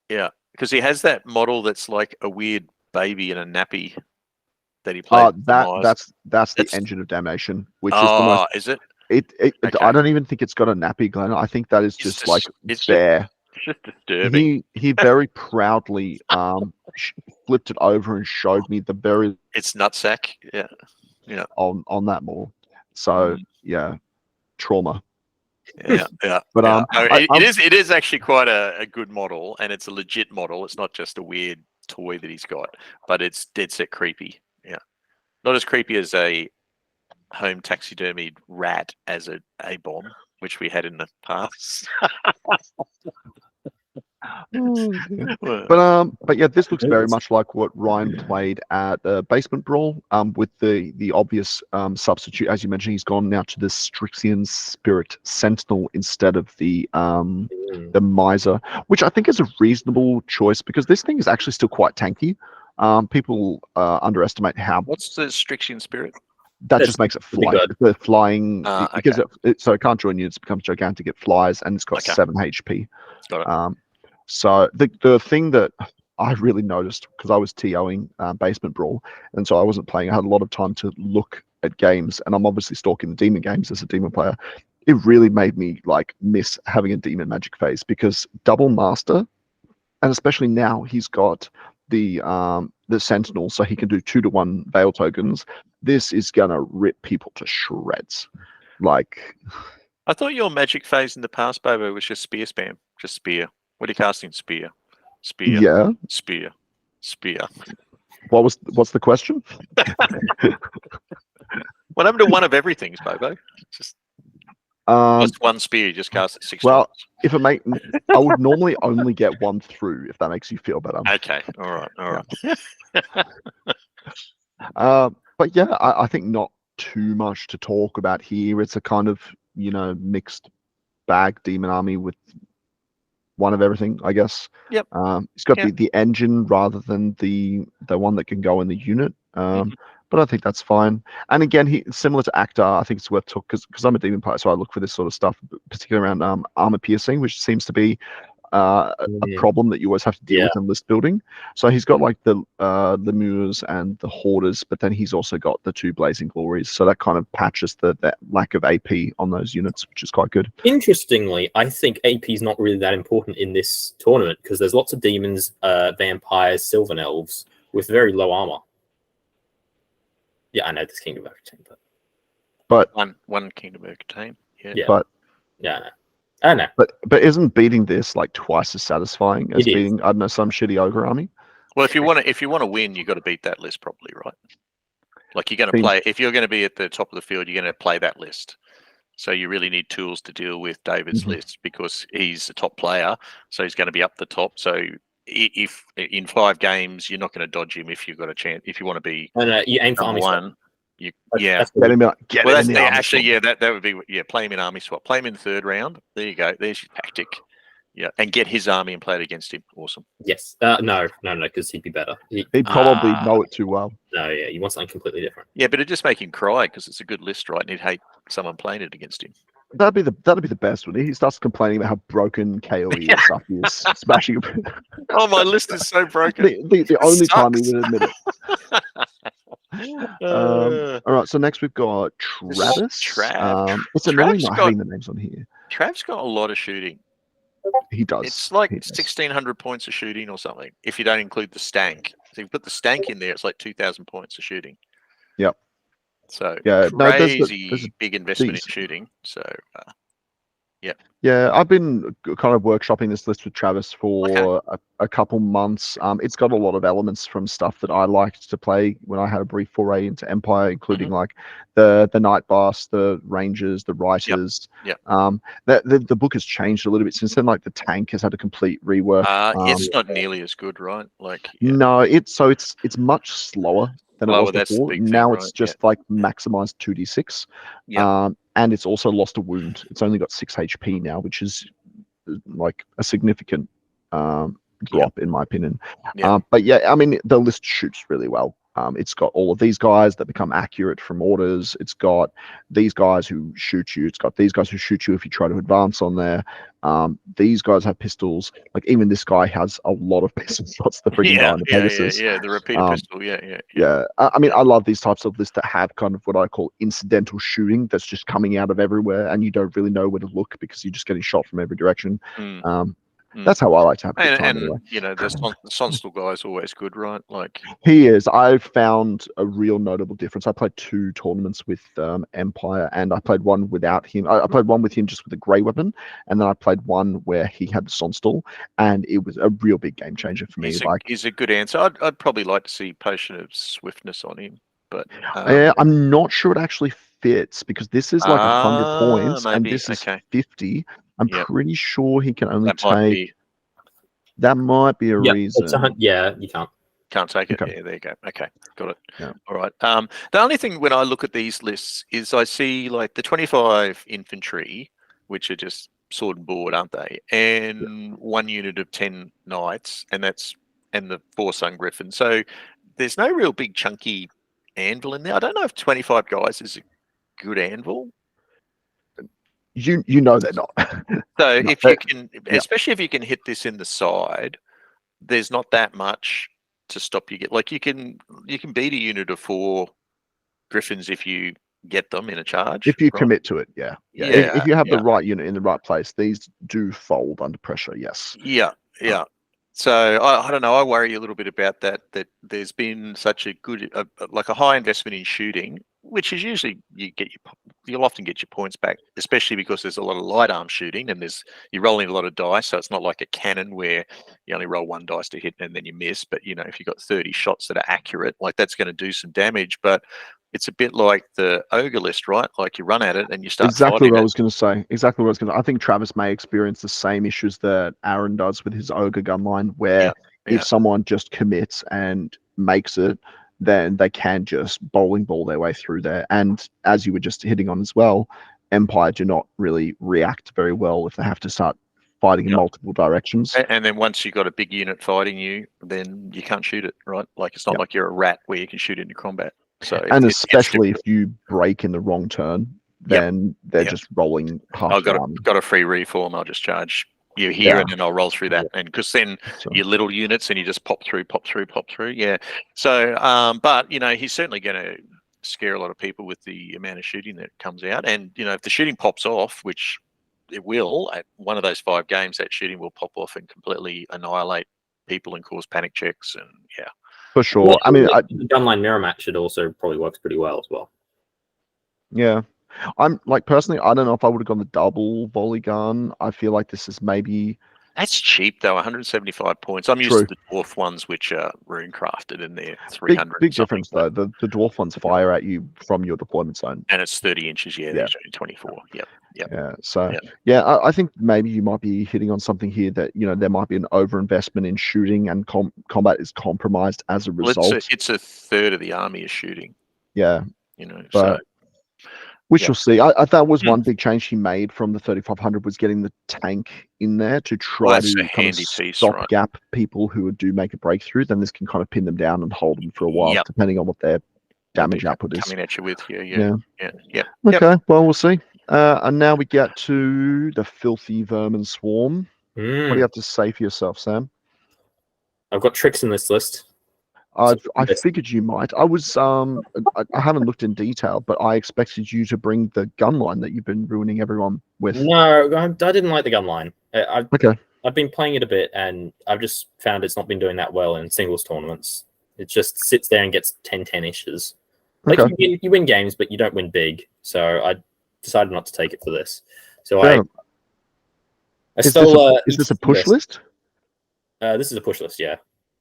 Yeah, because he has that model that's like a weird baby in a nappy that he played. That's the Engine of Damnation, which is the most. Is it? Okay. Okay. I don't even think it's got a nappy, Glenn. I think that is just like bare. It's just disturbing. He very proudly flipped it over and showed me the very. It's nutsack. Yeah. On that more. So yeah, trauma. Yeah. But it is actually quite a good model, and it's a legit model. It's not just a weird toy that he's got, but it's dead set creepy. Yeah, not as creepy as a home taxidermied rat as a bomb, which we had in the past. But yeah, this looks very much like what Ryan played at Basement Brawl, with the obvious substitute. As you mentioned, he's gone now to the Strixion's Spirit Sentinel instead of the Miser, which I think is a reasonable choice because this thing is actually still quite tanky. People underestimate how. What's the Strixion Spirit? That just makes it fly. The flying because so it can't join units, it becomes gigantic. It flies and it's got 7 HP. Got it. So the thing that I really noticed, because I was TOing Basement Brawl, and so I wasn't playing, I had a lot of time to look at games, and I'm obviously stalking the Demon games as a Demon player. It really made me like miss having a Demon Magic phase, because Double Master, and especially now he's got the Sentinel, so he can do 2-to-1 Veil tokens. This is gonna rip people to shreds. Like, I thought your Magic phase in the past, Bobo, was just spear spam, just spear. What are you casting? Spear. Yeah. Spear. What's the question? What happened to one of everything, Bobo? Just one spear, you just cast it 6 times. If I would normally only get 1 through, if that makes you feel better. Okay, all right. But yeah, I think not too much to talk about here. It's a kind of mixed bag Demon army with one of everything, I guess. Yep. It's got the engine rather than the one that can go in the unit. But I think that's fine. And again, similar to Actor, I think it's worth talking because I'm a Demon player, so I look for this sort of stuff, particularly around armor piercing, which seems to be a problem that you always have to deal with in list building. So he's got like the Lemurs and the Hoarders, but then he's also got the 2 Blazing Glories. So that kind of patches that lack of AP on those units, which is quite good. Interestingly, I think AP is not really that important in this tournament because there's lots of demons, vampires, Sylvan Elves with very low armor. Yeah, I know this Kingdom of Arcane, but one Kingdom of Arcane. Yeah. But I know. But isn't beating this like twice as satisfying as beating, I don't know, some shitty ogre army? Well, if you want to win, you got to beat that list properly, right? Like you're going to play. If you're going to be at the top of the field, you're going to play that list. So you really need tools to deal with David's list because he's a top player, so he's going to be up the top. So if in 5 games you're not going to dodge him if you've got a chance. If you want to be you aim for number army 1. That would be play him in army swap. Play him in the 3rd round. There you go. There's your tactic. Yeah, and get his army and play it against him. Awesome. Yes. No, because he'd be better. He'd probably know it too well. No, yeah, he wants something completely different. Yeah, but it'd just make him cry because it's a good list, right? And he'd hate someone playing it against him. That'd be the best one. He starts complaining about how broken KOE and stuff he is, smashing. Oh, my list is so broken. The only time he would admit it. All right, so next we've got Travis. It's annoying not having the names on here. Trav's got a lot of shooting. He does. It's like 1,600 points of shooting or something, if you don't include the stank. So if you put the stank in there, it's like 2,000 points of shooting. Yep. So yeah, crazy big investment in shooting. So Yeah, I've been kind of workshopping this list with Travis for a couple months. It's got a lot of elements from stuff that I liked to play when I had a brief foray into Empire, including like the Night Boss, the Rangers, the Writers. The book has changed a little bit since then. Like the tank has had a complete rework. It's not nearly as good, right? Like no, it's much slower than it was that's the before. big thing, Now right? it's just like maximized 2d6. And it's also lost a wound. It's only got 6 HP now, which is like a significant drop in my opinion. But yeah, I mean, the list shoots really well. It's got all of these guys that become accurate from orders. It's got these guys who shoot you. It's got these guys who shoot you if you try to advance on there. These guys have pistols. Like even this guy has a lot of pistol shots. The freaking guy on the Pegasus. The repeater pistol. I mean, I love these types of lists that have kind of what I call incidental shooting that's just coming out of everywhere, and you don't really know where to look because you're just getting shot from every direction. That's how I like to have a good time. Anyway. You know, the Sonstal guy is always good, right? Like he is. I've found a real notable difference. I played 2 tournaments with Empire, and I played one without him. I played one with him just with the grey weapon, and then I played one where he had the Sonstal, and it was a real big game changer for me. He's a good answer. I'd probably like to see Potion of Swiftness on him, but I'm not sure it actually fits because this is like 100 points, and this is 50. I'm pretty sure he can only take. That might be a reason. You can't take it. Yeah, there you go. Okay, got it. All right. The only thing when I look at these lists is I see like the 25 infantry, which are just sword and board, aren't they? And 1 unit of 10 knights, and the 4 Sun Griffin. So there's no real big chunky anvil in there. I don't know if 25 guys is a good anvil. You know they're not. So if you can, especially if you can hit this in the side, there's not that much to stop you you can beat a unit of 4 Griffins if you get them in a charge. If you commit to it, if you have the right unit in the right place, these do fold under pressure. Yes. So I don't know. I worry a little bit about that there's been such a good like a high investment in shooting, which is usually you'll often get your points back, especially because there's a lot of light arm shooting and you're rolling a lot of dice, so it's not like a cannon where you only roll 1 dice to hit and then you miss. But you know, if you've got 30 shots that are accurate, like that's going to do some damage. But it's a bit like the ogre list, right? Like you run at it and you start. Exactly what I was going to say. I think Travis may experience the same issues that Aaron does with his ogre gun line, where if someone just commits and makes it, then they can just bowling ball their way through there. And as you were just hitting on as well, Empire do not really react very well if they have to start fighting in multiple directions. And then once you've got a big unit fighting you, then you can't shoot it, right? Like it's not like you're a rat where you can shoot into combat. So and especially if you break in the wrong turn, then they're just rolling half. I've got a free reform. I'll just charge you here, and then I'll roll through that. And because then your little units, and you just pop through. Yeah. So, but you know, he's certainly going to scare a lot of people with the amount of shooting that comes out. And you know, if the shooting pops off, which it will at one of those 5 games, that shooting will pop off and completely annihilate people and cause panic checks. And for sure. I mean, the gunline mirror match should also probably works pretty well as well. Yeah. I'm like personally, I don't know if I would have gone the double volley gun. I feel like this is maybe that's cheap though, 175 points. I'm used to the dwarf ones, which are rune crafted, and they're 300. Big difference though. The dwarf ones fire at you from your deployment zone, and it's 30 inches. They're only 24. Yeah. So I think maybe you might be hitting on something here that there might be an overinvestment in shooting, and combat is compromised as a result. Well, it's a third of the army is shooting. Yeah. So. We shall see. I that was one big change he made from the 3500 was getting the tank in there to try to kind of stop gap people who do make a breakthrough. Then this can kind of pin them down and hold them for a while, depending on what their damage output is. Coming at you with Okay, well, we'll see. And now we get to the filthy vermin swarm. What do you have to say for yourself, Sam? I've got tricks in this list. I figured you might. I was I haven't looked in detail, but I expected you to bring the gun line that you've been ruining everyone with. No, I didn't like the gun line. I've been playing it a bit, and I've just found it's not been doing that well in singles tournaments. It just sits there and gets 10-10-ishes. Like you win games, but you don't win big. So I decided not to take it for this. So Is this a push list? This is a push list, yeah.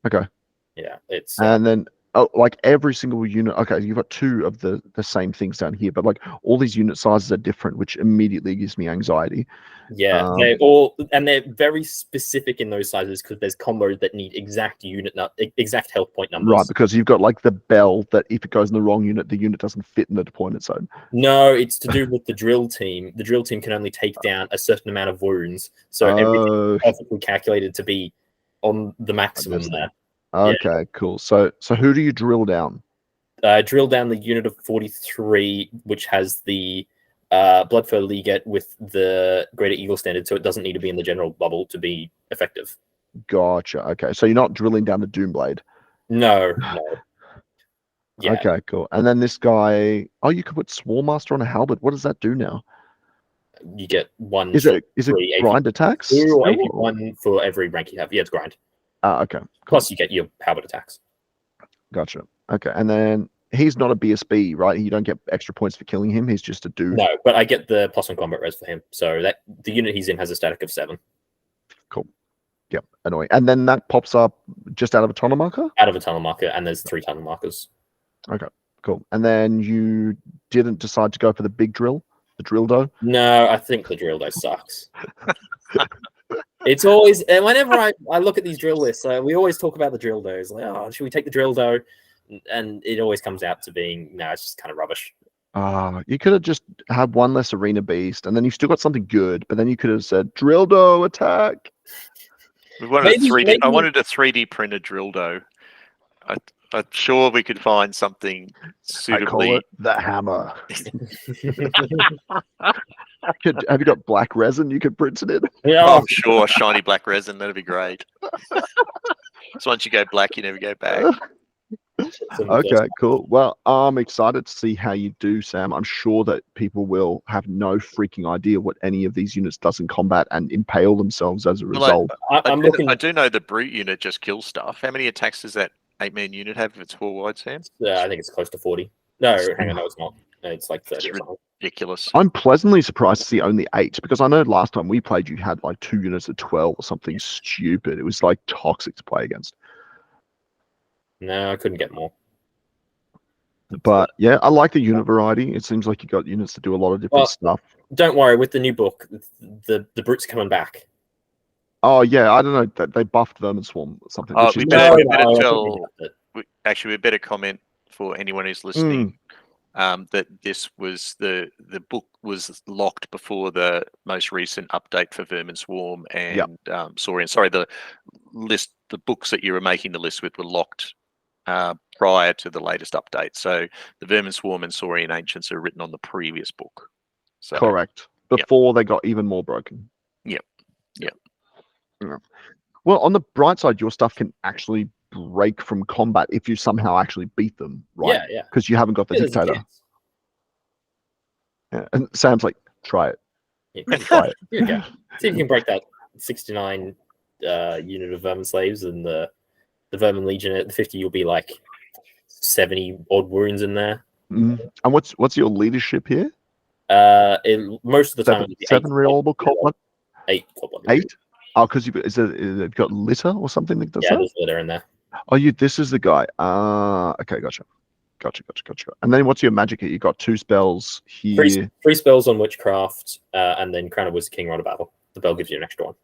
Okay. Yeah, it's and then like every single unit. Okay, you've got two of the same things down here, but like all these unit sizes are different, which immediately gives me anxiety. Yeah, they're very specific in those sizes because there's combos that need exact exact health point numbers. Right, because you've got like the bell that if it goes in the wrong unit, the unit doesn't fit in the deployment zone. No, it's to do with the drill team. The drill team can only take down a certain amount of wounds, so everything's perfectly calculated to be on the maximum there. Okay, cool. So who do you drill down? Drill down the unit of 43, which has the Bloodfur Legate with the Greater Eagle standard, so it doesn't need to be in the general bubble to be effective. Gotcha. Okay, so you're not drilling down the Doomblade. No. Yeah. Okay, cool. And then this guy, you could put Swarmmaster on a halberd. What does that do now? You get one. Is it grind attacks? 2 or AP1 for every rank you have. Yeah, it's grind. Okay. Cool. Plus you get your halberd attacks. Gotcha. Okay, and then he's not a BSB, right? You don't get extra points for killing him. He's just a dude. No, but I get the +1 combat res for him. So that the unit he's in has a static of 7. Cool. Yep, annoying. And then that pops up just out of a tunnel marker? Out of a tunnel marker, and there's 3 tunnel markers. Okay, cool. And then you didn't decide to go for the big drill, the drill dough? No, I think the drill dough sucks. It's always, and whenever I look at these drill lists, we always talk about the drill dough. It's like, should we take the drill dough? And it always comes out to being, no, it's just kind of rubbish. You could have just had one less arena beast, and then you've still got something good, but then you could have said, drill dough attack. We wanted I wanted a 3D printed drill dough. I'm sure we could find something suitably. I call it the hammer. Have you got black resin you could print it in? Yeah, I'm sure shiny black resin. That'd be great. So once you go black, you never go back. Okay, cool. Well, I'm excited to see how you do, Sam. I'm sure that people will have no freaking idea what any of these units does in combat and impale themselves as a result. I do know the brute unit just kills stuff. How many attacks does that 8-man unit have if it's 4 wide, Sam? I think it's close to 40. No, hang on, no, it's not. It's like 30 or something. Ridiculous. I'm pleasantly surprised to see only 8 because I know last time we played you had like 2 units of 12 or something stupid. It was like toxic to play against. No, I couldn't get more. But yeah, I like the unit variety. It seems like you got units that do a lot of different stuff. Don't worry, with the new book, the brute's coming back. Oh yeah, I don't know. They buffed Vermin Swarm or something. We better comment for anyone who's listening that this was the book was locked before the most recent update for Vermin Swarm and Saurian. Sorry, the books that you were making the list with were locked prior to the latest update. So the Vermin Swarm and Saurian Ancients are written on the previous book. So, correct. Before they got even more broken. Yep. Well, on the bright side, your stuff can actually break from combat if you somehow actually beat them, right? Yeah. Because you haven't got the dictator. Yeah. And Sam's like, try it. Try it. Here you go. See if you can break that 69 unit of Vermin Slaves and the Vermin Legion at the 50. You'll be like 70 odd wounds in there. And what's your leadership here? Most of the time, 7 reliable cop. 8. 8. Oh, because you've got litter or something that does that? Yeah, there's litter in there. Oh, this is the guy. Okay, gotcha. And then what's your magic here? You got 2 spells here. 3 spells on Witchcraft, and then Crown of Wizard King Rod of Battle. The bell gives you an extra one.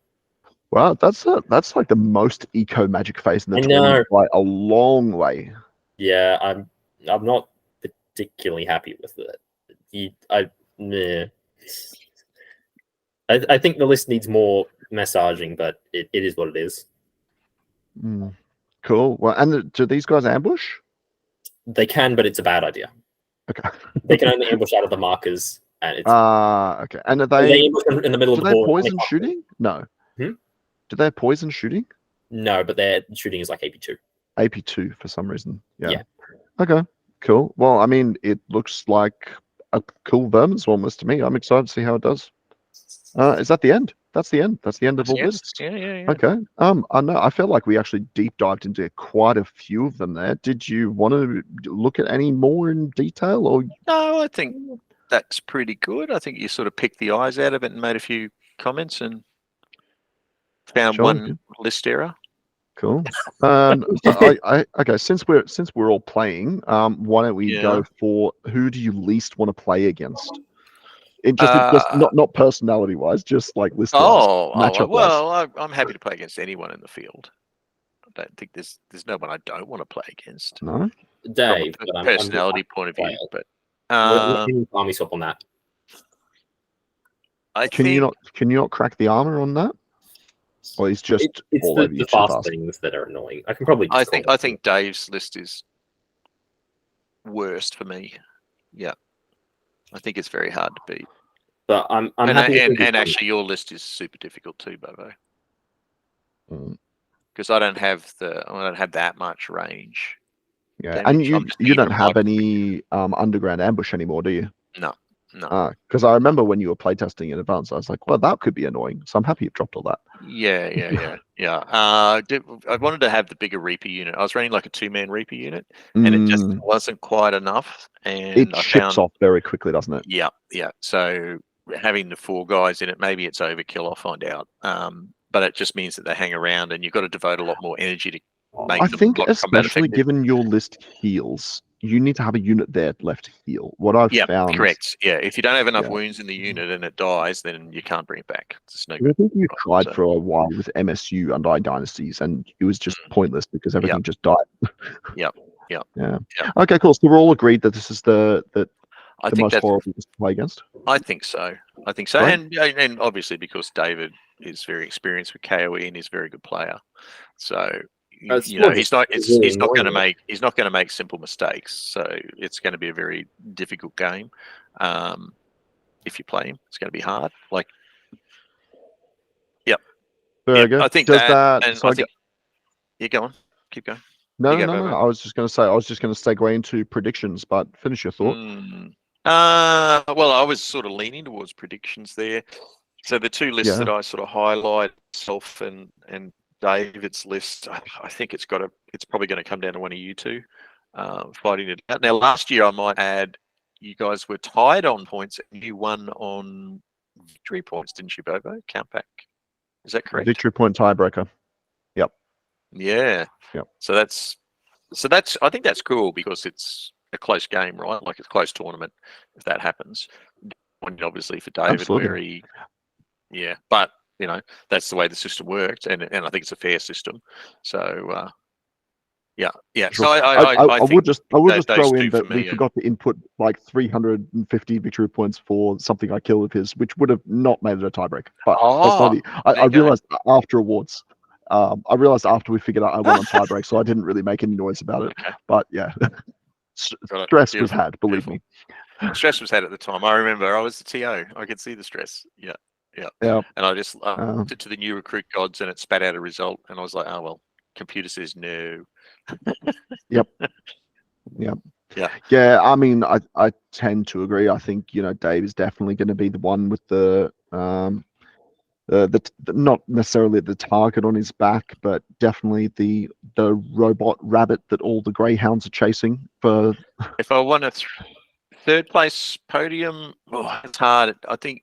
Wow, that's like the most eco magic phase in the tournament by a long way. Yeah, I'm not particularly happy with it. I think the list needs more massaging, but it is what it is. Cool. Well, and do these guys ambush? They can, but it's a bad idea. Okay. They can only ambush out of the markers, and it's okay. And are they ambush in the middle of the board? Do they have poison shooting? No. Do they have poison shooting? No, but their shooting is like AP2. AP2 for some reason. Yeah. Okay. Cool. Well, I mean, it looks like a cool Vermin Swarm list to me. I'm excited to see how it does. Is that the end? That's the end. That's the end of all lists. Yeah. Okay. I know. I felt like we actually deep dived into quite a few of them there. Did you want to look at any more in detail, or? No, I think that's pretty good. I think you sort of picked the eyes out of it and made a few comments, and Found Sure, one yeah. list error. Cool. Okay. Since we're all playing, why don't we go for who do you least want to play against? It just not personality wise, just like list wise, matchup wise. Well, I'm happy to play against anyone in the field. I don't think there's no one I don't want to play against. No, Dave, from a personality point of view. But what can you army swap on that? Can you not crack the armor on that? Or he's just it's all over you the too fast fast. things that are annoying. I can probably. I think Dave's list is worst for me. Yeah, I think it's very hard to beat. But I'm happy. And actually, your list is super difficult too, Bobo. Because I don't have that much range. Yeah, and you don't have any underground ambush anymore, do you? No. Because I remember when you were playtesting in advance, I was like, well, that could be annoying. So I'm happy you dropped all that. Yeah. I wanted to have the bigger Reaper unit. I was running like a 2-man Reaper unit, and it just wasn't quite enough. And it ships off very quickly, doesn't it? Yeah. So having the 4 guys in it, maybe it's overkill. I'll find out. But it just means that they hang around, and you've got to devote a lot more energy to make them. I think, especially given your list heals, you need to have a unit there left to heal. What I've found. Correct. Yeah, if you don't have enough wounds in the unit and it dies, then you can't bring it back. I think you tried for a while with MSU and iDynasties, and it was just pointless because everything just died. Yeah. Okay, cool. So we're all agreed that this is the most horrible to play against. I think so. Right. And obviously because David is very experienced with KOE and he's a very good player, so. He's not going to make simple mistakes. So it's going to be a very difficult game. If you play him, it's going to be hard. Very good. I think go on. Keep going. No. I was just going to segue into predictions, but finish your thought. Well, I was sort of leaning towards predictions there. So the 2 lists that I sort of highlight, self and David's list, I think it's probably going to come down to one of you two fighting it out. Now, last year, I might add, you guys were tied on points and you won on victory points, didn't you, Bobo? Count back. Is that correct? Victory point tiebreaker. Yep. Yeah. Yep. So I think that's cool because it's a close game, right? Like it's a close tournament if that happens. Obviously for David, absolutely. But that's the way the system worked, and I think it's a fair system. So, yeah. Sure. So I would just throw in that we forgot to input like 350 victory points for something I killed of his, which would have not made it a tiebreak. But I realized after awards. I realized after we figured out I won on tiebreak, so I didn't really make any noise about it. Okay. But yeah, stress was had. Believe me. Stress was had at the time. I remember I was the TO. I could see the stress. Yeah. And I just did to the new recruit gods, and it spat out a result, and I was like, oh well, computer says no. Yep. Yeah. I mean, I tend to agree. I think Dave is definitely going to be the one with the not necessarily the target on his back, but definitely the robot rabbit that all the greyhounds are chasing for. If I want a third place podium, it's hard. I think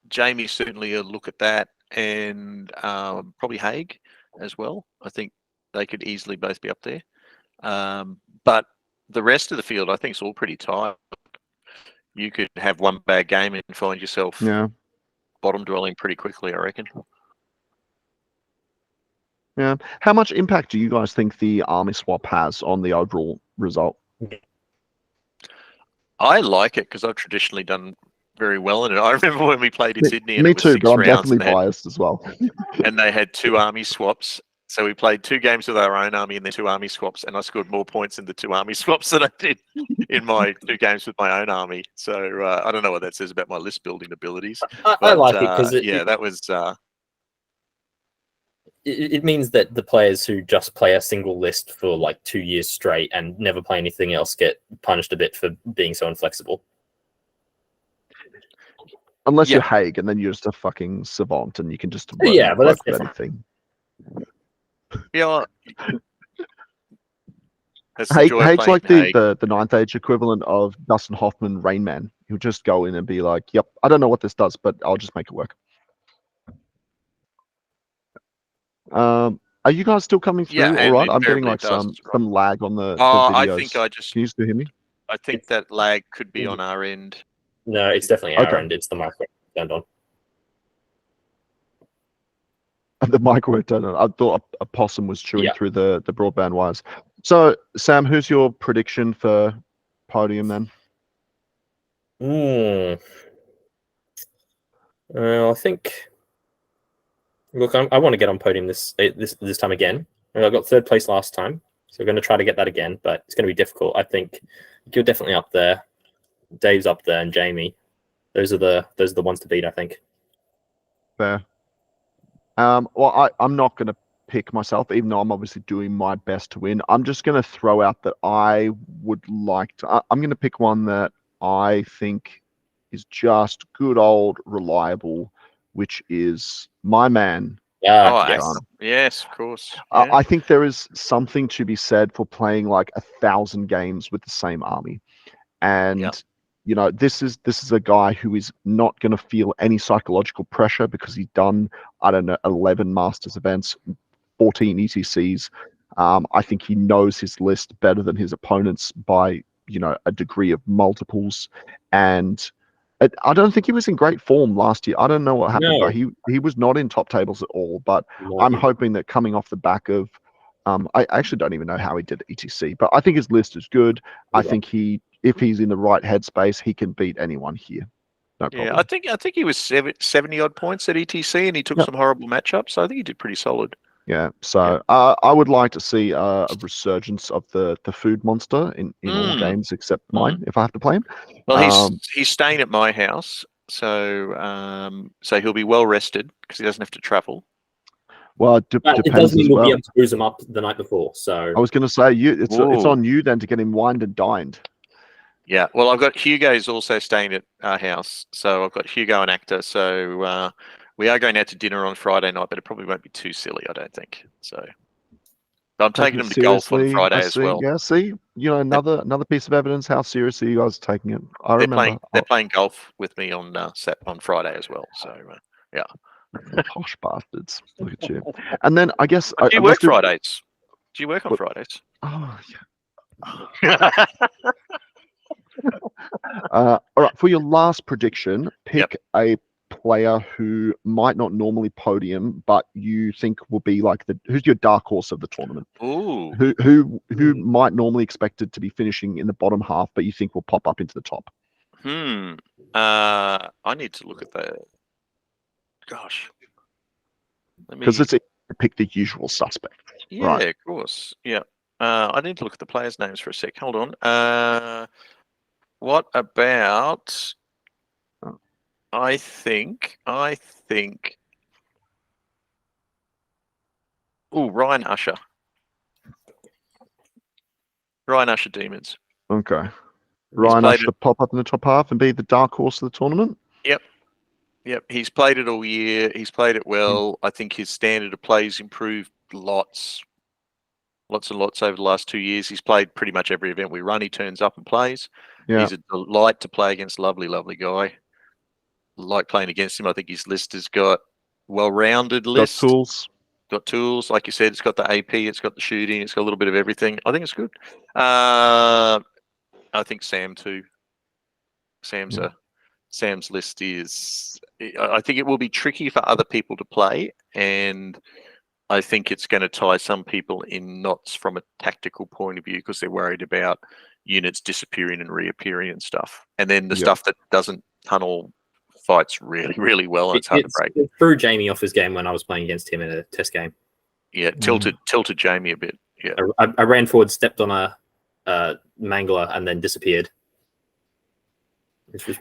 Jamie certainly a look at that, and probably Haig as well. I think they could easily both be up there. But the rest of the field, I think, is all pretty tight. You could have one bad game and find yourself bottom dwelling pretty quickly, I reckon. Yeah. How much impact do you guys think the army swap has on the overall result? I like it because I've traditionally done very well in it. I remember when we played in Sydney. And me it was too, 6 but I'm rounds definitely biased as well. And they had 2 army swaps. So we played 2 games with our own army and then 2 army swaps, and I scored more points in the 2 army swaps than I did in my 2 games with my own army. So I don't know what that says about my list building abilities. I like it because that was. It means that the players who just play a single list for like 2 years straight and never play anything else get punished a bit for being so inflexible. Unless you're Haig, and then you're just a fucking savant, and you can just but that's anything. Yeah. Haig's like the 9th age equivalent of Dustin Hoffman, Rain Man. He'll just go in and be like, "Yep, I don't know what this does, but I'll just make it work." Are you guys still coming through? Yeah, All and right. I'm getting invariably like it does. some lag on the I videos. think I just Can you still hear me? I think that lag could be on our end. No, it's definitely our Okay. end. It's the micro turned on. The microwave turned on. I thought a possum was chewing Yeah. through the broadband wires. So, Sam, who's your prediction for podium then? I think. Look, I want to get on podium this time again. I got third place last time, so we're going to try to get that again, but it's going to be difficult. I think you're definitely up there. Dave's up there, and Jamie. Those are the ones to beat, I think. Fair. Well, I'm not going to pick myself, even though I'm obviously doing my best to win. I'm just going to throw out that I would like to. I'm going to pick one that I think is just good old reliable, which is my man. Yes, of course. Yeah. I think there is something to be said for playing like 1,000 games with the same army, and you know, this is a guy who is not going to feel any psychological pressure because he's done, I don't know, 11 Masters events, 14 ETCs. I think he knows his list better than his opponents by, you know, a degree of multiples. And I don't think he was in great form last year. I don't know what happened, but he was not in top tables at all. But I'm hoping that coming off the back of, I actually don't even know how he did ETC, but I think his list is good. I think if he's in the right headspace, he can beat anyone here. No problem. Yeah, I think he was 70 odd points at ETC, and he took some horrible matchups. So I think he did pretty solid. Yeah, so I would like to see a resurgence of the food monster in all games except mine, if I have to play him. Well, he's staying at my house, so so he'll be well rested because he doesn't have to travel. Well, it depends it does mean as we'll well. be able to booze him up the night before. So I was going to say it's on you then to get him wined and dined. Yeah, well, I've got Hugo's also staying at our house, so I've got Hugo and Actor. So we are going out to dinner on Friday night, but it probably won't be too silly, I don't think. So I'm taking them to golf on Friday as well. Yeah, see, you know, another piece of evidence how seriously you guys are taking it. They're playing golf with me on Friday as well. So yeah, posh bastards. Look at you. And then I guess do you work Fridays? Do you work on Fridays? Oh yeah. All right, for your last prediction, pick a player who might not normally podium, but you think will be like who's your dark horse of the tournament? Ooh. Who might normally expected to be finishing in the bottom half, but you think will pop up into the top? I need to look at that. Gosh. Because it's pick the usual suspect. Yeah, right? Of course. Yeah. I need to look at the players' names for a sec. Hold on. What about? I think. Oh, Ryan Usher. Ryan Usher Demons. Okay. Ryan Usher pop up in the top half and be the dark horse of the tournament. Yep. He's played it all year. He's played it well. I think his standard of play's improved lots and lots over the last 2 years. He's played pretty much every event we run. He turns up and plays. Yeah. He's a delight to play against. Lovely, lovely guy. Like playing against him. I think his list has got well-rounded list. Got tools. Like you said, it's got the AP, it's got the shooting, it's got a little bit of everything. I think it's good. I think Sam too. Sam's list is. I think it will be tricky for other people to play, and I think it's going to tie some people in knots from a tactical point of view because they're worried about units disappearing and reappearing and stuff. And then the stuff that doesn't tunnel fights really, really well, and it's hard to break. It threw Jamie off his game when I was playing against him in a test game. Yeah, tilted Jamie a bit. Yeah, I ran forward, stepped on a mangler, and then disappeared.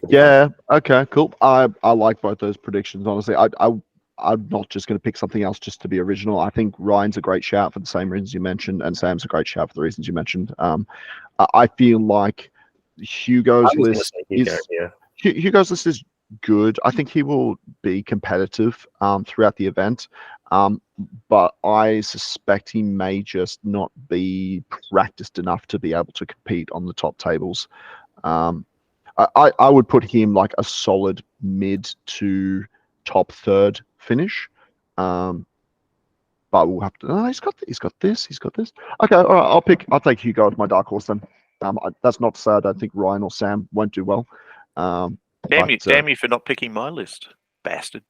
Yeah. Fun. Okay. Cool. I like both those predictions. Honestly, I'm not just going to pick something else just to be original. I think Ryan's a great shout for the same reasons you mentioned, and Sam's a great shout for the reasons you mentioned. I feel like Hugo's list is good. I think he will be competitive throughout the event, but I suspect he may just not be practiced enough to be able to compete on the top tables. I would put him like a solid mid to top third finish. but we'll have to. Oh, he's got this. He's got this. Okay, all right. I'll take Hugo as my dark horse then. That's not to say I don't think Ryan or Sam won't do well. Damn you for not picking my list, bastard.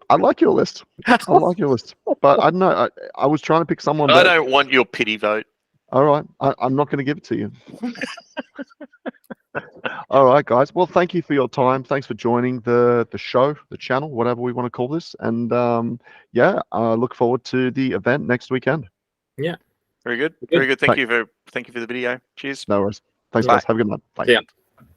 I like your list. I like your list, but I don't know. I was trying to pick someone. I don't want your pity vote. All right, I'm not going to give it to you. All right, guys. Well, thank you for your time. Thanks for joining the show, the channel, whatever we want to call this. And look forward to the event next weekend. Yeah. Very good. Very good. Thank you for the video. Cheers. No worries. Thanks, Bye. guys. Have a good night. Bye. Yeah.